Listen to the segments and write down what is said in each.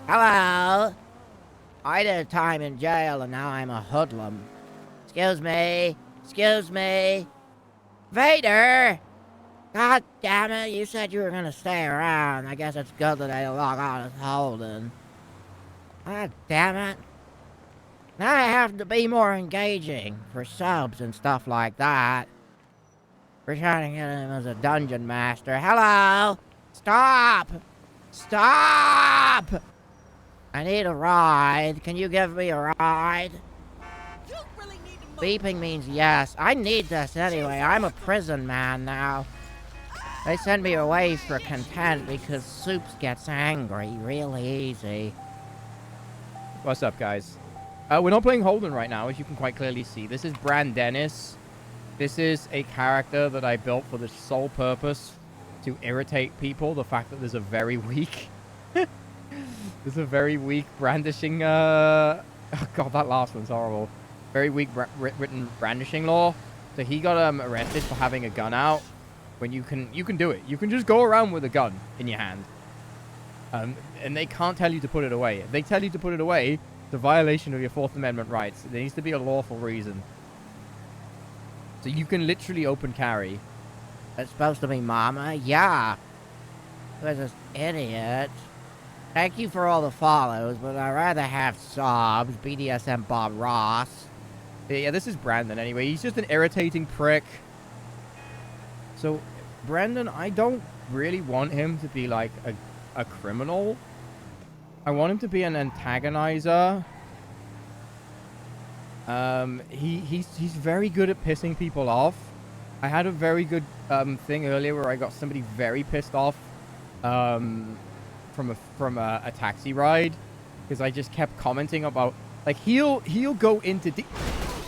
Hello? I did time in jail and now I'm a hoodlum. Excuse me. Excuse me. Vader! God damn it, you said you were gonna stay around. I guess it's good that I log on as Holden. God damn it. Now I have to be more engaging for subs and stuff like that. We're trying to get him as a dungeon master. Hello? Stop! Stop! I need a ride. Can you give me a ride? You really need to move. Beeping means yes. I need this anyway. I'm a prison man now. They send me away for content because Soups gets angry really easy. What's up, guys? We're not playing Holden right now, as you can quite clearly see. This is Bran. This is a character that I built for the sole purpose to irritate people. The fact that there's a very weak... there's a very weak brandishing... Oh, God, that last one's horrible. Very weak written brandishing law. So he got arrested for having a gun out. When you can do it. You can just go around with a gun in your hand. And they can't tell you to put it away. If they tell you to put it away, it's a violation of your Fourth Amendment rights. There needs to be a lawful reason. So you can literally open carry. It's supposed to be Mama? Yeah. Who's this idiot? Thank you for all the follows, but I'd rather have sobs. BDSM Bob Ross. Yeah, this is Brandon anyway. He's just an irritating prick. So, Brandon, I don't really want him to be like a criminal. I want him to be an antagonizer. He's very good at pissing people off. I had a very good thing earlier where I got somebody very pissed off from a taxi ride because I just kept commenting about like he'll go into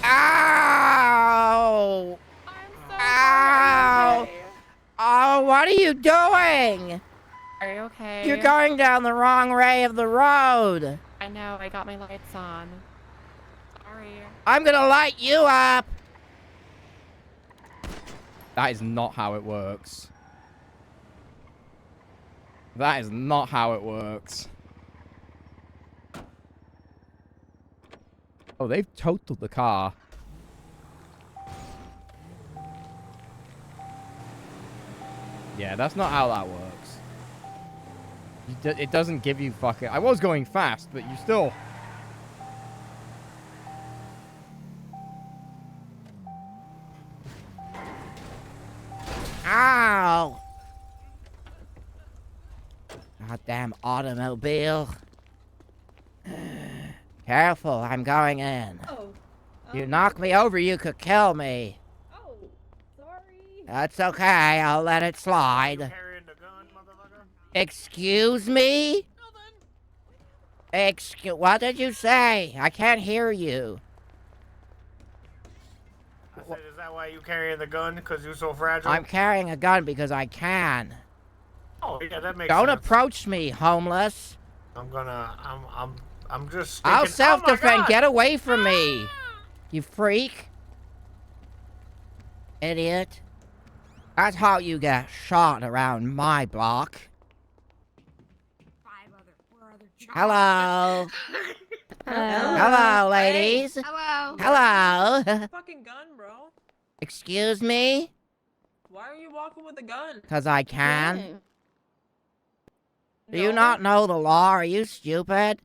Ow! Ow! Oh, what are you doing? Are you okay? You're going down the wrong way of the road. I know, I got my lights on. Sorry. I'm gonna light you up. That is not how it works. That is not how it works. Oh, they've totaled the car. Yeah, that's not how that works. It doesn't give you fucking... I was going fast, but you still... Ow! Goddamn automobile. Careful, I'm going in. Oh. You knock me over, you could kill me. Oh, sorry. That's okay, I'll let it slide. Carrying the gun, motherfucker? Excuse me? What did you say? I can't hear you. I said, is that why you carrying the gun? Because you're so fragile? I'm carrying a gun because I can. Oh, yeah, that makes Don't sense. approach me, homeless. I'm just thinking, I'll self-defend. Oh my God! Get away from me, you freak. Idiot. That's how you get shot around my block. Hello. Hello, ladies. Hello. Hello. Fucking gun, bro. Excuse me? Why are you walking with a gun? Because I can. Do you not know the law? Are you stupid?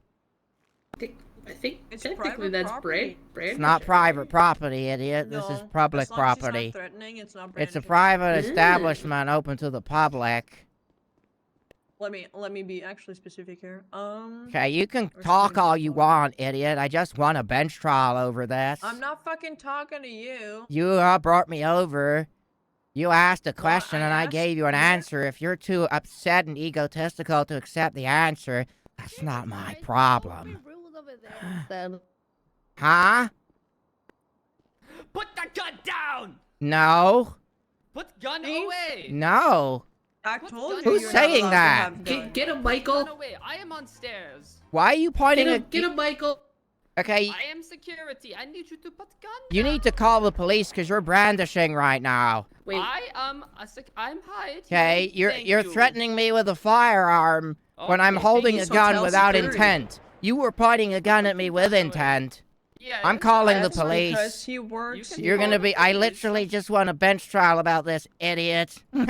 I think It's technically private that's property. It's not private property, idiot. No, This is public as long as it's not property. threatening, it's not It's a brandishing. private establishment open to the public. Let me be actually specific here. Okay, you can Or talk something all like you that. want, idiot. I just won a bench trial over this. I'm not fucking talking to you. You brought me over. You asked a question and I asked gave you an you? answer. If you're too upset and egotistical to accept the answer, that's not my problem. Huh? Put that gun down! No. Put gun Please? away! No. I What's told gun- you. Who's you're not saying allowed to that? have guns. Get a Gun Michael. away. I am on stairs. Why are you pointing Get a Michael. Okay, I am security. I need you to put gun you down. need to call the police because you're brandishing right now. Wait. I am I'm hide. Okay, here. Thank you're you. threatening me with a firearm. when I'm Okay, holding a He's gun hotel without security. intent. You were pointing a gun at me with intent. Yeah, I'm calling the That's because police. he works. can You're call gonna the be. I police. literally just won a bench trial about this, idiot. Oh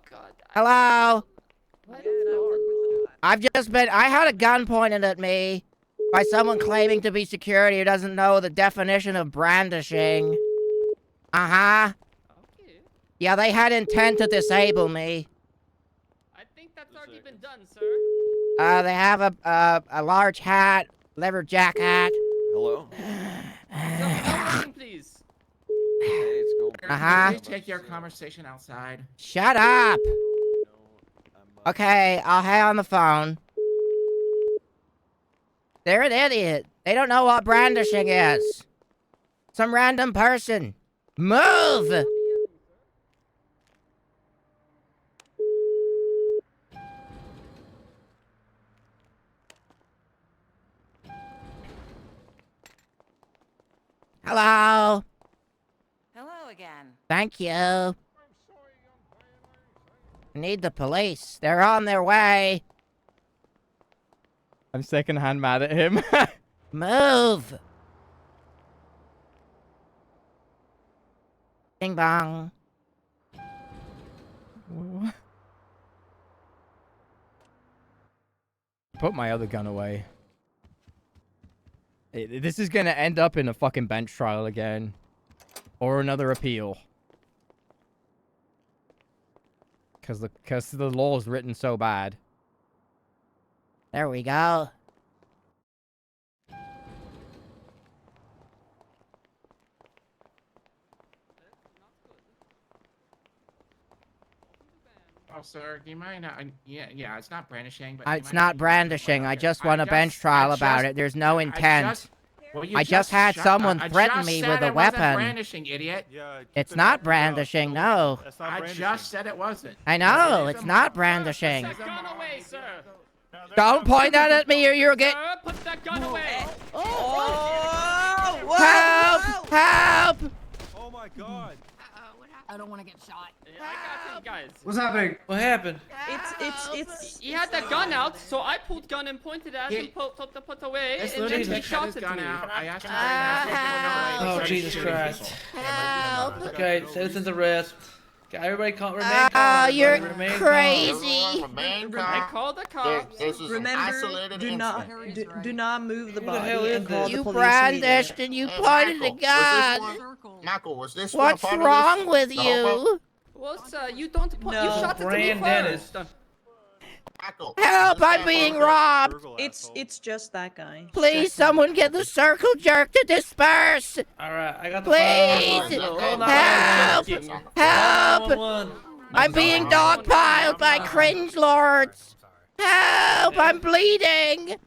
God. Hello? What? I've just been. I had a gun pointed at me by someone claiming to be security who doesn't know the definition of brandishing. Uh-huh. Okay. Yeah, they had intent to disable me. I think that's already been done, sir. They have a large hat, leather jacket. Hello? No working, please. Hey, it's going. Uh-huh. Please take your conversation outside. Shut up! I'm, Okay, I'll hang on the phone. They're an idiot. They don't know what brandishing is. Some random person. Move! Hello. Hello again. Thank you. I need the police. They're on their way. I'm secondhand mad at him. Move. Bing bong. Put my other gun away. This is gonna end up in a fucking bench trial again. Or another appeal. Cause the law is written so bad. There we go. Oh, sir, do you mind? Yeah, it's not brandishing, but It's not brandishing. I just won a bench trial about it. There's no intent. I just had someone threaten me with a weapon. Brandishing, idiot. It's not brandishing, no. I just said it wasn't. I know, it's not brandishing. Put that gun away, sir. Don't point that at me or you'll get... Sir, put that gun away. Help! Help! Oh my god. I don't want to get shot. Yeah, I got you guys. What's happening? What happened? It's. He had the gun out, so I pulled gun and pointed at him, put away, This and then literally he just shot his at gun me. out. I asked him Oh, to Jesus Christ. Help! Okay, citizens arrest. Okay, everybody remain Oh, calm. you're Remain calm. crazy. I called the cops. Remember, do not move the Who the hell body is and call this? the You police brandished and you pointed a gun. Michael, was this What's wrong with you? Well, sir, you don't point. You No, shot at me Bran Dennis. first. Help, I'm being robbed. It's just that guy. Please, someone get the circle jerk to disperse. Alright, I got the Please! phone. Help! Help! 911. I'm being dogpiled by cringe lords. Help! I'm bleeding.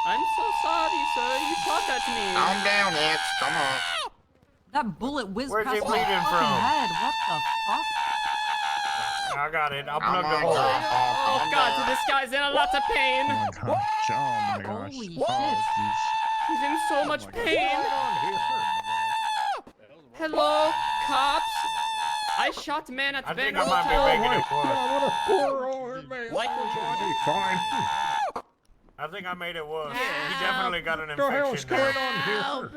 I'm so sorry, sir. You shot at me. Calm down, X. Come on. That bullet whizzed Where's past it my bleeding fucking from? head. What the fuck? I got it. I'll Come plug the on, hole. John. Oh Calm God, down. this guy's in a lot of pain. Holy shit. He's in so much pain. Hello, cops. I shot man at I think Van I might be Hotel. making it worse. I think I made it worse. He definitely got an infection. Help!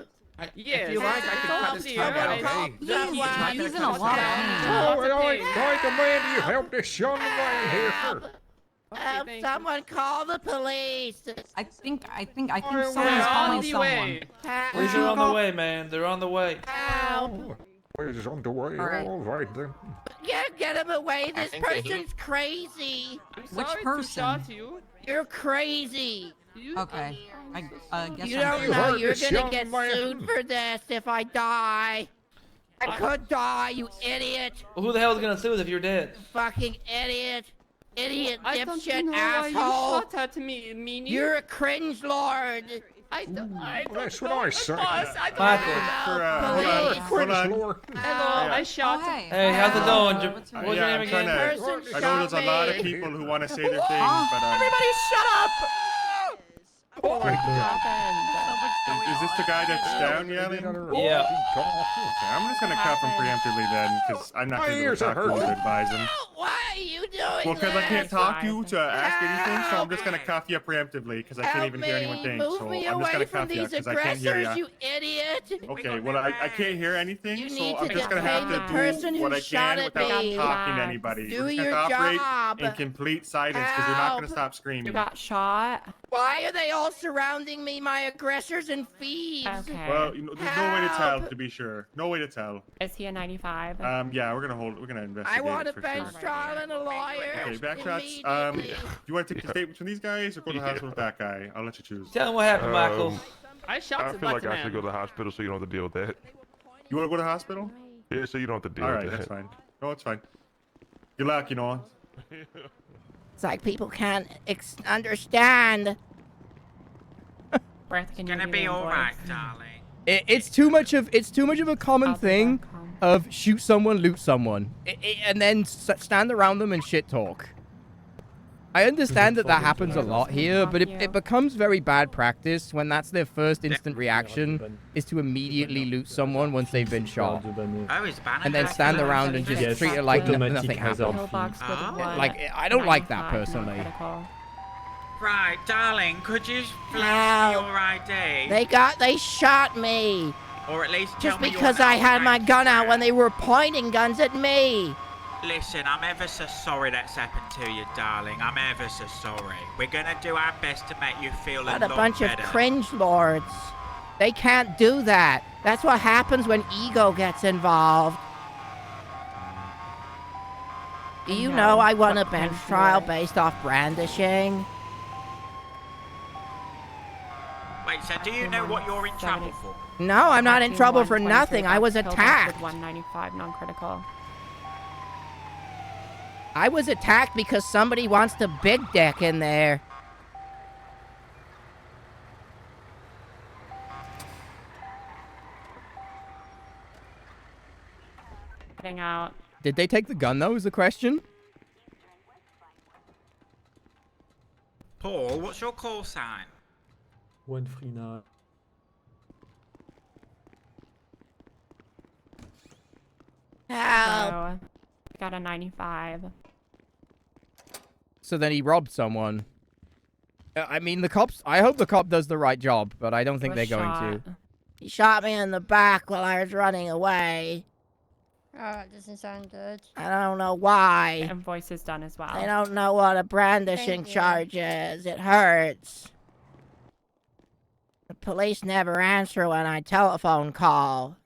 Yes. If you like, I can cut his tongue out. Hey. He's in a lot of pain. Help! Help! thank you. Someone call the police. I think someone's We're calling on the someone. way. Police are on the way, man. They're on the way. Help! Alright. Get him away. This think they person's crazy. I'm Which sorry person? to shot you. You're crazy. You- Okay. I guess You I'm don't know you're gonna get sued for this if I die. I could die, you idiot. Well, who the hell is gonna sue us if you're dead? Fucking idiot. Idiot, I don't dipshit, know why you asshole. shot at me, meanie. You're a cringe lord. I don't That's know. what I say. Boss, I don't Michael. Police. Hello, I Oh, shot. hey. Hey, how's it going? What's your Yeah, name I'm trying again? to. Person I know shot there's a lot of me. people who want to say their things, but Everybody shut up. is this the guy that's down yelling? Yeah. Okay, I'm just gonna cuff him preemptively then, because I'm not gonna be able to talk to him to advise him. Why? are you doing Well, because I this? can't talk to you to ask anything, so I'm just gonna Help! cuff you preemptively because I can't Help even hear anyone me! think. Move So me I'm just away gonna from cuff you these because I can't hear aggressors, you. you idiot! Okay, well I can't hear anything, You so need I'm to just gonna have detain the to person do who what I shot can at without me. talking to anybody. Do We're just your gonna have to operate job. in complete silence because you're not gonna Help. stop You screaming. got shot. Why are they all surrounding me, my aggressors and thieves? Okay. Well, you know, there's no way to tell, Help. to be sure. No way to tell. Is he a 95? Yeah, we're gonna investigate I want a for bench sure. trial and a lawyer. Okay, backshots. Immediately. You want to take the statement from these guys or go to the hospital with that guy? I'll let you choose. Tell him what happened, Michael. I shot I the feel like black I should go to the hospital so you don't have to deal with that. You want to go to the hospital? Yeah, so you don't have to deal All with right, that. that's fine. No, it's fine. Good luck, you know. It's like people can't understand. Breath, can you be alright, darling. It's too much of a common thing of shoot someone, loot someone, and then stand around them and shit talk. I understand that happens a lot here, but it becomes very bad practice when that's their first instant reaction is to immediately loot someone once they've been shot. And then stand around and just treat it like nothing happened. Like, I don't like that personally. Right, darling, could you please Help. your ID? They shot me. Or at least Just because I had my gun out when they were pointing guns at me. Listen, I'm ever so sorry that's happened to you, darling. I'm ever so sorry. We're gonna do our best to make you feel What a a lot bunch better. of cringe lords. They can't do that. That's what happens when ego gets involved. Do you know I won a bench trial based off brandishing? Wait, so do you know what you're in trouble for? No, I'm not in trouble for nothing. I was attacked. 195 non-critical. I was attacked because somebody wants to big deck in there. Getting out. Did they take the gun though? Is the question. Paul, what's your call sign? 139. Help. So, got a 95. So then he robbed someone. I mean, the cops. I hope the cop does the right job, but I don't think they're going to. He shot me in the back while I was running away. Oh, that doesn't sound good. I don't know why. And voice is done as well. I don't know what a brandishing charge is. It hurts. The police never answer when I telephone call.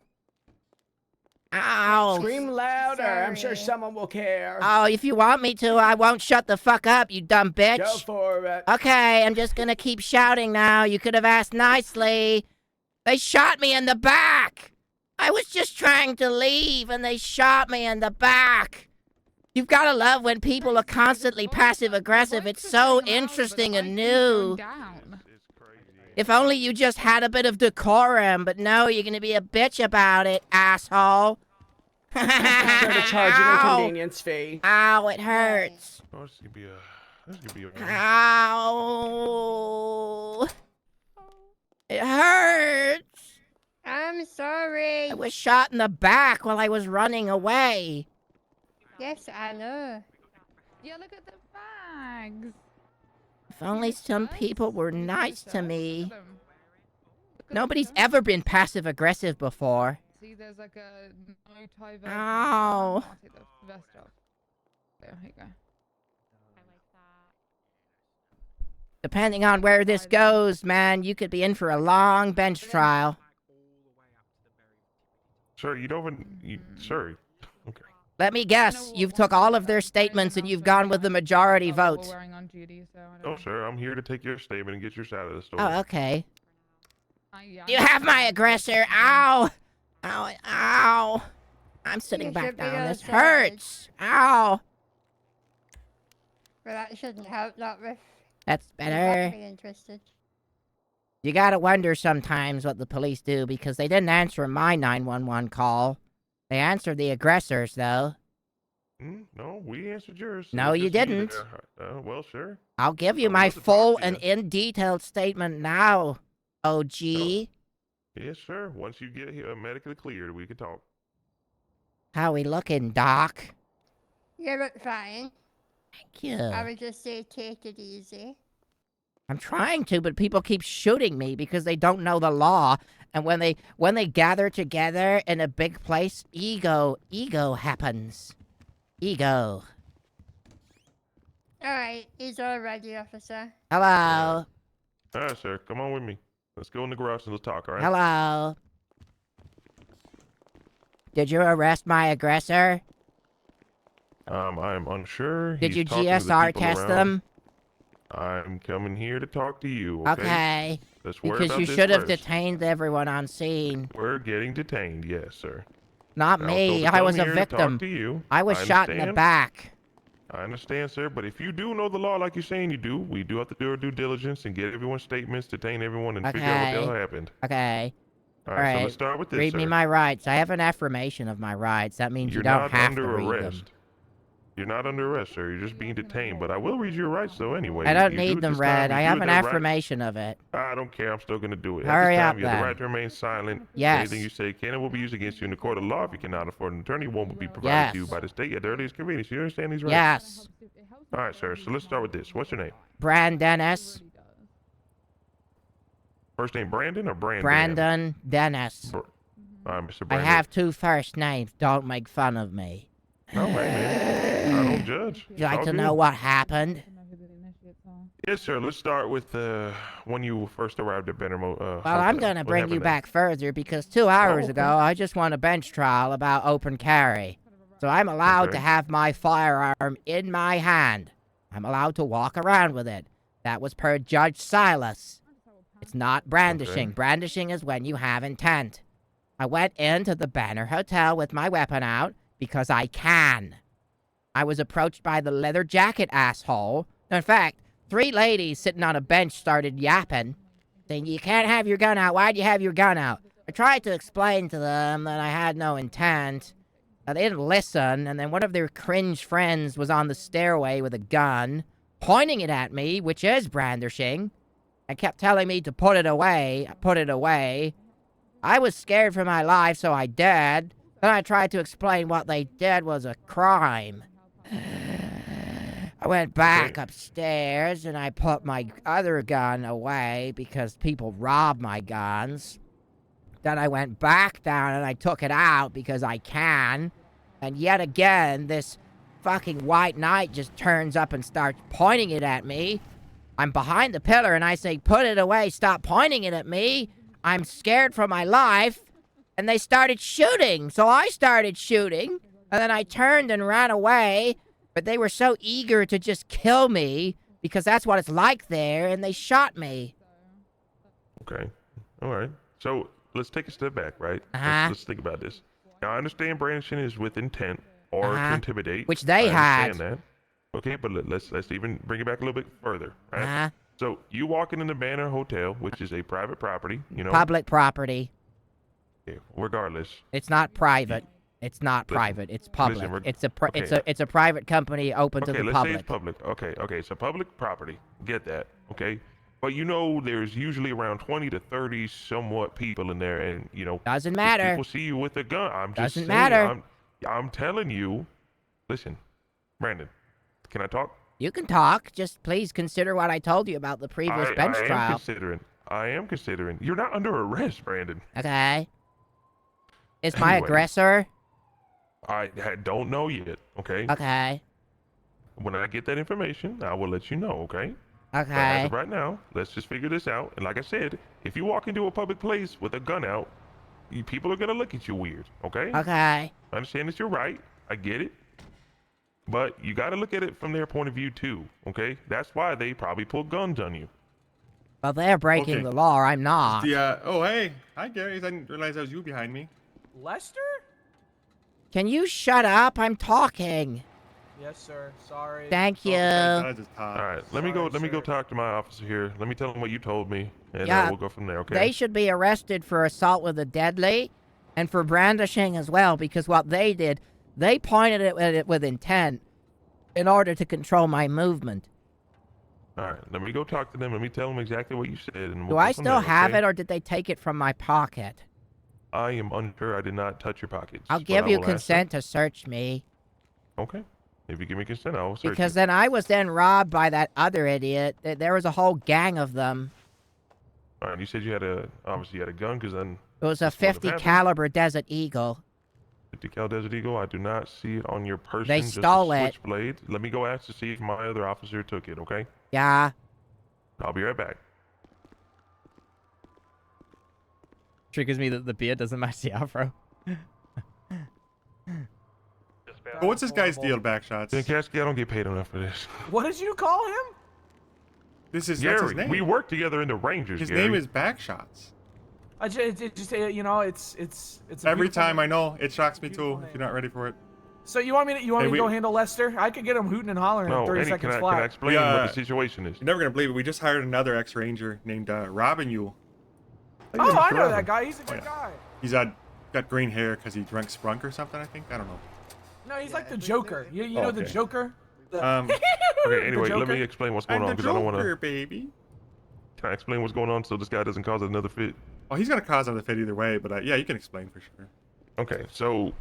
Ow! Scream louder. I'm sure someone will care. Oh, if you want me to, I won't shut the fuck up, you dumb bitch. Go for it. Okay, I'm just gonna keep shouting now. You could have asked nicely. They shot me in the back. I was just trying to leave, and they shot me in the back. You've gotta love when people are constantly passive-aggressive. It's so interesting and new. If only you just had a bit of decorum, but no, you're gonna be a bitch about it, asshole. Going to charge you an Ow. inconvenience fee. Ow, it hurts. Oh, this could be a. Ow. It hurts. I'm sorry. I was shot in the back while I was running away. Yes, I know. Yeah, look at the bags. If only some people were nice to me. Nobody's ever been passive-aggressive before. See, there's like a no tie vest. Ow. I'll take the vest off. There you go. I like that. Depending on where this goes, man, you could be in for a long bench trial. Sir, you don't even. Sir. Okay. Let me guess, you've took all of their statements and you've gone with the majority vote. Oh, sir, I'm here to take your statement and get your side of the story. Oh, okay. You have my aggressor. Ow. Ow. Ow. I'm sitting You back should be down. This outside. hurts. Ow. But that shouldn't help, that riff. That's better. Be interested. You gotta wonder sometimes what the police do because they didn't answer my 911 call. They answered the aggressors, though. No, we answered yours. No, you didn't. Well, sure. I'll give you my full and in-detailed statement now, OG. Yes, sir. Once you get here medically cleared, we can talk. How we looking, Doc? You look fine. Thank you. I would just say take it easy. I'm trying to, but people keep shooting me because they don't know the law. And when they gather together in a big place, ego happens. Ego. Alright, he's all ready, officer. Hello. All right, sir. Come on with me. Let's go in the garage and let's talk, all right? Hello. Did you arrest my aggressor? I'm unsure. Did you He's talking to the GSR people test around. them? I'm coming here to talk to you, okay? Okay. Let's worry Because about you this should have first. detained everyone on scene. We're getting detained, yes, sir. Not I was told me. to I come was a here to talk victim. to you. I was shot in the understand. back. I understand, sir, but if you do know the law like you're saying you do, we do have to do our due diligence and get everyone's statements, detain everyone, and figure out what the hell happened. Okay. All right, so let's start with this, Read sir. me my rights. I have an affirmation of my rights. That means You're you don't not have to under read arrest. them. You're not under arrest, sir. You're just being detained, but I will read your rights, though, anyway. I don't You do need it them this time, read. you I do have it an that right. affirmation of it. I don't care. I'm still going to do it. Hurry At this up, time, you have then. the right to remain silent. Yes. Anything you say can and will be used against you in the court of law. If you cannot afford an attorney, one will be provided to you Yes. by the state at the earliest convenience. You understand these rights? Yes. All right, sir. So let's start with this. What's your name? Bran Dennis. First name Brandon or Brandon? Brandon Dennis. All right, Mr. I Brandon. have 2 first names. Don't make fun of me. No, hey, man. I don't judge. Would you like All to good. know what happened? Yes, sir. Let's start with when you first arrived at Bannermo. Well, I'm Hotel. going to What bring you happened back further because 2 hours okay. ago, I just won a bench trial about open carry. So I'm allowed to Okay. have my firearm in my hand. I'm allowed to walk around with it. That was per Judge Silas. It's not brandishing. Okay. Brandishing is when you have intent. I went into the Banner Hotel with my weapon out because I can. I was approached by the leather jacket asshole. In fact, 3 ladies sitting on a bench started yapping, saying, "You can't have your gun out. Why'd you have your gun out?" I tried to explain to them that I had no intent. They didn't listen, and then one of their cringe friends was on the stairway with a gun, pointing it at me, which is brandishing, and kept telling me to put it away. I put it away. I was scared for my life, so I did. Then I tried to explain what they did was a crime. I went back upstairs and I put my other gun away because people robbed my guns. Then I went back down and I took it out because I can. And yet again, this fucking white knight just turns up and starts pointing it at me. I'm behind the pillar and I say, "Put it away, stop pointing it at me." I'm scared for my life. And they started shooting. So I started shooting. And then I turned and ran away. But they were so eager to just kill me because that's what it's like there. And they shot me. Okay. All right. So let's take a step back, right? Uh-huh. Let's think about this. Now, I understand brandishing is with intent or to intimidate. Which they I had. understand that. Okay, but let's even bring it back a little bit further, right? Uh-huh. So you walking in the Banner Hotel, which is a private property, you know. Public property. Okay, regardless. It's not private. It's not Listen, private. It's public. listen, It's a private company open to Okay, the let's public. say it's public. Okay, so public property. Get that, okay? But you know there's usually around 20 to 30 somewhat people in there, and you know Doesn't if matter. people see you with a gun. I'm just Doesn't saying, matter. I'm telling you. Listen, Brandon, can I talk? You can talk. Just please consider what I told you about the previous bench I am trial. considering. I am considering. You're not under arrest, Brandon. Okay. Is my Anyway. aggressor? Don't know yet. Okay. Okay. When I get that information, I will let you know. Okay. But as Okay. of right now, let's just figure this out. And like I said, if you walk into a public place with a gun out, people are gonna look at you weird. Okay. Okay. I understand that you're right. I get it. But you got to look at it from their point of view too. Okay. That's why they probably pull guns on you. Well, they're breaking Okay. the law. I'm not. Oh, hey. Hi, Gary. I didn't realize that was you behind me. Lester? Can you shut up? I'm talking. Yes, sir. Sorry. Thank you. All right. Let me go talk to my officer here. Let me tell him what you told me, and Yeah, we'll go from there. Okay. They should be arrested for assault with a deadly and for brandishing as well, because what they did, they pointed at it with intent in order to control my movement. All right. Let me go talk to them. Let me tell them exactly what you said, and we'll Do go I from still there, have okay? it, or did they take it from my pocket? I am unsure. I did not touch your pockets. I'll but give I you will ask them. consent to search me. Okay. If you give me consent, I will search Because it. then I was then robbed by that other idiot. There was a whole gang of them. All right, you said you had obviously you had a gun, because then It was a this wouldn't have 50 happened. caliber Desert Eagle. 50 cal Desert Eagle. I do not see it on your person. They just stole a it. switchblade. Let me go ask to see if my other officer took it. Okay. Yeah. I'll be right back. Triggers me that the beard doesn't match the afro. But what's this guy's deal, Backshots? Kasky, I don't get paid enough for this. What did you call him? That's his Gary, name. we work together in the Rangers. His Gary. name is Backshots. It just you know, it's a Every beautiful time name. I know, it shocks me too. If you're not ready for it. So you want me to go handle Lester? I could get him hooting and hollering in 30 seconds can flat. I explain what the situation is? You're never gonna believe it. We just hired another ex-ranger named Robin you. Oh, I know that guy. He's a good guy. He's got green hair because he drank Sprunk or something. I think. I don't know. No, he's like the Joker. You know the okay. Joker? Okay, anyway, let Joker? me explain what's going on because I don't want to. Baby. Can I explain what's going on so this guy doesn't cause another fit? Oh, he's gonna cause another fit either way, but yeah, you can explain for sure. Okay, so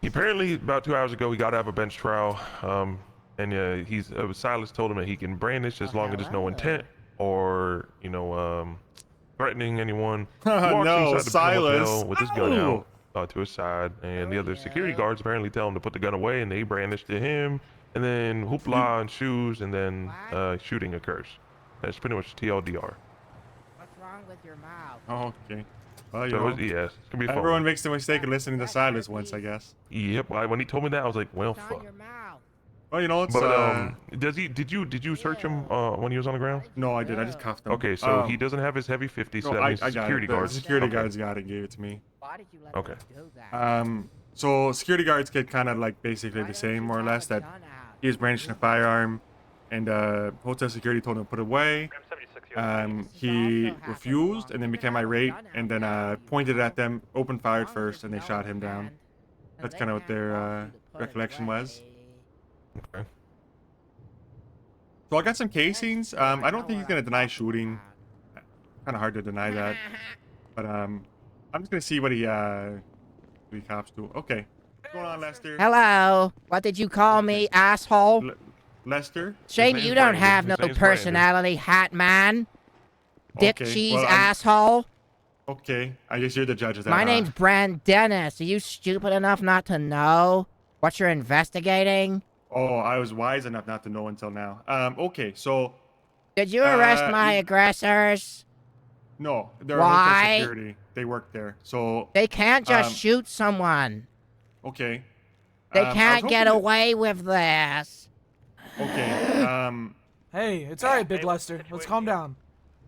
apparently about 2 hours ago he got out of a bench trial, and Silas told him that he can brandish as long as there's no intent or threatening anyone. He walks No, inside the Silas. hotel with his gun out to his side, and the other security guards apparently tell him to put the gun away, and they brandish to him, and then hoopla and shoes, and then shooting occurs. That's pretty much TLDR. What's wrong with your mouth? Oh, okay. Well, you So know, it's gonna be fun. everyone makes the mistake of listening to Silas once, I guess. Yep. When he told me that, I was like, well, fuck. Well, you know, it's But did you search him when he was on the ground? No, I did. I just cuffed him. Okay, so he doesn't have his heavy 50, so No, that means I got security it. The guards. security guards got it and gave it to me. Okay. So security guards get kind of like basically the same, more or less. That he was brandishing a firearm, and hotel security told him to put it away. He refused, and then became irate, and then pointed at them, opened fired first, and they shot him down. That's kind of what their recollection was. Okay. So I got some casings. I don't think he's gonna deny shooting. Kind of hard to deny that, but I'm just gonna see what he cops do. Okay, what's going on, Lester? Hello. What did you call me, asshole? Lester? Shame name's you don't Brandon. have His no name's Brandon. personality, hat man. Dick Okay, cheese well, asshole. Okay, I guess you're the judge of that. My huh? name's Bran Dennis. Are you stupid enough not to know what you're investigating? Oh, I was wise enough not to know until now. Okay, so Did you arrest my aggressors? no, they're Why? hotel security. They work there, so They can't just shoot someone. okay. They I was can't get hoping away with this. Okay. Hey, it's all right, Big Lester. Let's calm down.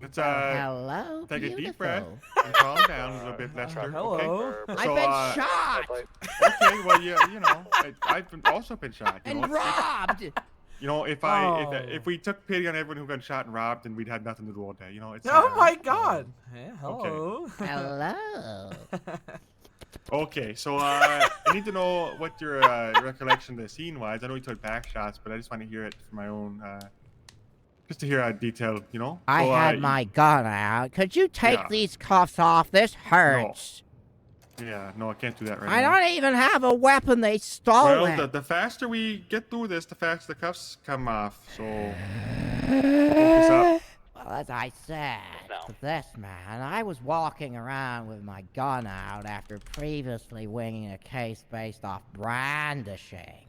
Let's Hello, take a deep breath beautiful. and calm down a little bit, Lester. Hello. Okay? I've been shot Okay, well, yeah, you know, I've also been shot. You and know, robbed. You know, if we took pity on everyone who got shot and robbed, then we'd have nothing to do all day. You know, it's. Oh my God. Hey, hello. Hello. Okay, so I need to know what your recollection of the scene was. I know you took back shots, but I just want to hear it for my own, just to hear a detail. You know. I So, had my gun out. Could you take Yeah. these cuffs off? This hurts. Yeah, no, I can't do that right I now. don't even have a weapon. They stole Well, it. the faster we get through this, the faster the cuffs come off. So focus up. Well, as I said to this man, I was walking around with my gun out after previously winning a case based off brandishing.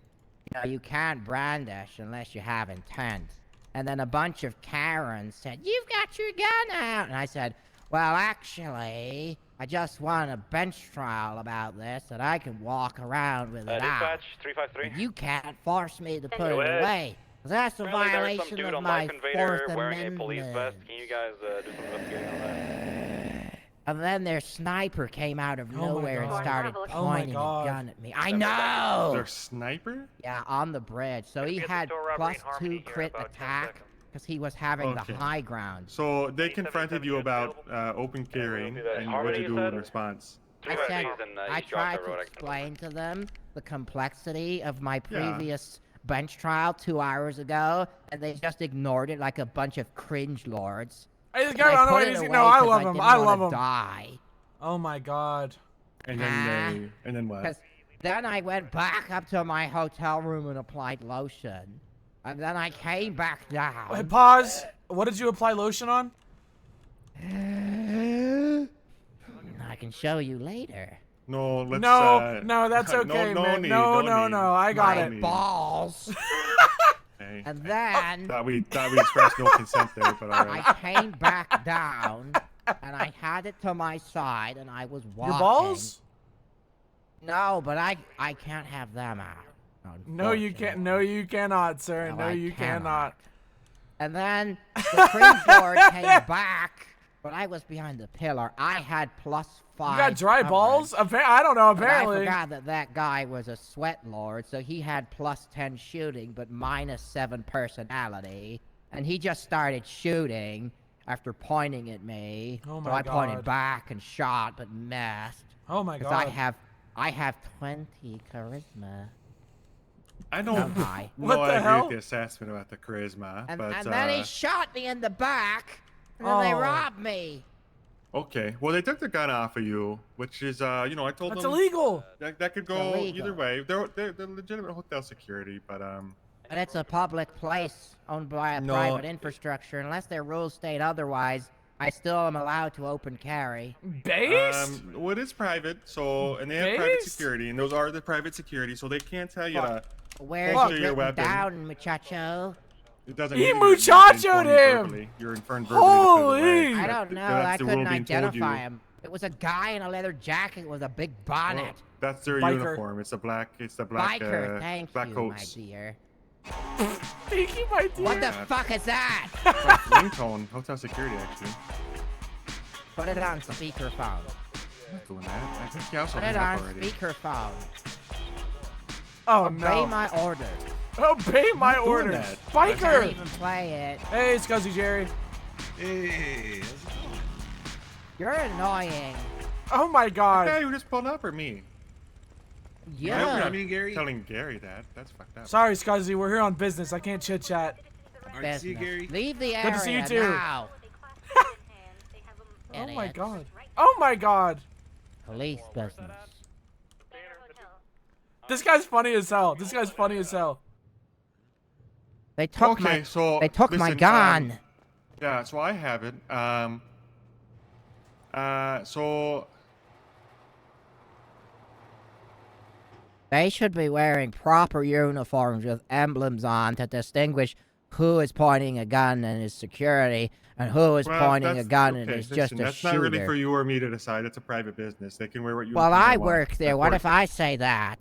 You know, you can't brandish unless you have intent. And then a bunch of Karens said, "You've got your gun out." And I said, "Well, actually, I just won a bench trial about this, and I can walk around with it out. Dispatch 353. And you can't force me to put it Go ahead. away. That's a Apparently there was some violation dude of on my my conveyor Fourth wearing a police Amendment." vest. Can you guys do some investigating on that? And then their sniper came out of Oh my nowhere and God. started Oh my pointing a God. gun at me. I know! Their sniper? Yeah, on the bridge. So he be at the had store robbery in +2 Harmony here in crit about 10 attack seconds. because he was having Okay. the high ground. So they confronted you about open carrying, and what did you do in response? I said, and, I East Johnson tried to Road, I can- explain to them the complexity of my Yeah. previous bench trial 2 hours ago, and they just ignored it like a bunch of cringe lords. Hey, this And guy I ran put away. it He's- away No, I 'cause love him. didn't I wanna love him. Die. Oh my God. And then and then what? Then I went back up to my hotel room and applied lotion. And then I came back down. Wait, pause. What did you apply lotion on? I can show you later. No, let's. No, that's okay, no man. need, No, I got My it. balls. Okay. And then Thought we expressed no consent there, but all right. I came back down and I had it to my side and I was walking. Your balls? No, but I can't have them out. No, you can't. No, you cannot, sir. No, I you cannot. And then the cream board came back, but I was behind the pillar. I had +5. You got dry coverage. balls? I don't know. But Apparently. I forgot that guy was a sweat lord, so he had +10 shooting, but -7 personality. And he just started shooting after pointing at me. Oh so my I pointed God. back and shot, but missed. Oh my Because God. I have 20 charisma. I don't. high. No, What the I agree hell? with the assessment about the charisma, And but then he shot me in the back, and then they Oh. robbed me. okay. Well, they took the gun off of you, which is, I told That's them illegal. that could go Illegal. either way. They're legitimate hotel security, but But it's a public place owned by a private infrastructure. Unless their rules state otherwise, I still am allowed to open carry. Base? well, it is private, so and they have private Base? security, and those are the private security, so they can't tell you to Where's holster it your written weapon. down, muchacho? It doesn't. He mean you're muchachoed informed him! verbally. You're informed verbally. to put it away. Holy! I That- don't know. that's I the rule couldn't being told identify you. him. It was a guy in a leather jacket with a big bonnet. Well, that's their Biker. uniform. It's the black. It's the black. Biker, thank black you, coats. my dear. Thank you, my dear. What the fuck is that? Ringtone. Hotel security, actually. Put it on speakerphone. I'm not doing that. I think he also Put has it that on already. speakerphone. Oh Obey no. my order. Obey my not doing orders. that. I can't Biker. even play it. Hey, Scuzzy Jerry. Hey, You're annoying. Oh my Okay, God. you just pulled up or me? Yeah. Gary. Telling Gary that. That's fucked up. Sorry, Scuzzy. We're here on business. I can't chit chat. Alright, see you, Business. Gary. Leave the area Good to see you too. now. Oh my Idiots. God. Oh my God. Police business. This guy's funny as hell. This guy's funny as hell. They took Okay, my. so They took my listen, gun. Yeah, so I have it. So They should be wearing proper uniforms with emblems on to distinguish who is pointing a gun and is security and who is pointing a that's- gun and okay, is just listen, a that's shooter. not really for you or me to decide. It's a private business. They can wear what you. Well, they I want. work there. Of What course. if I say that?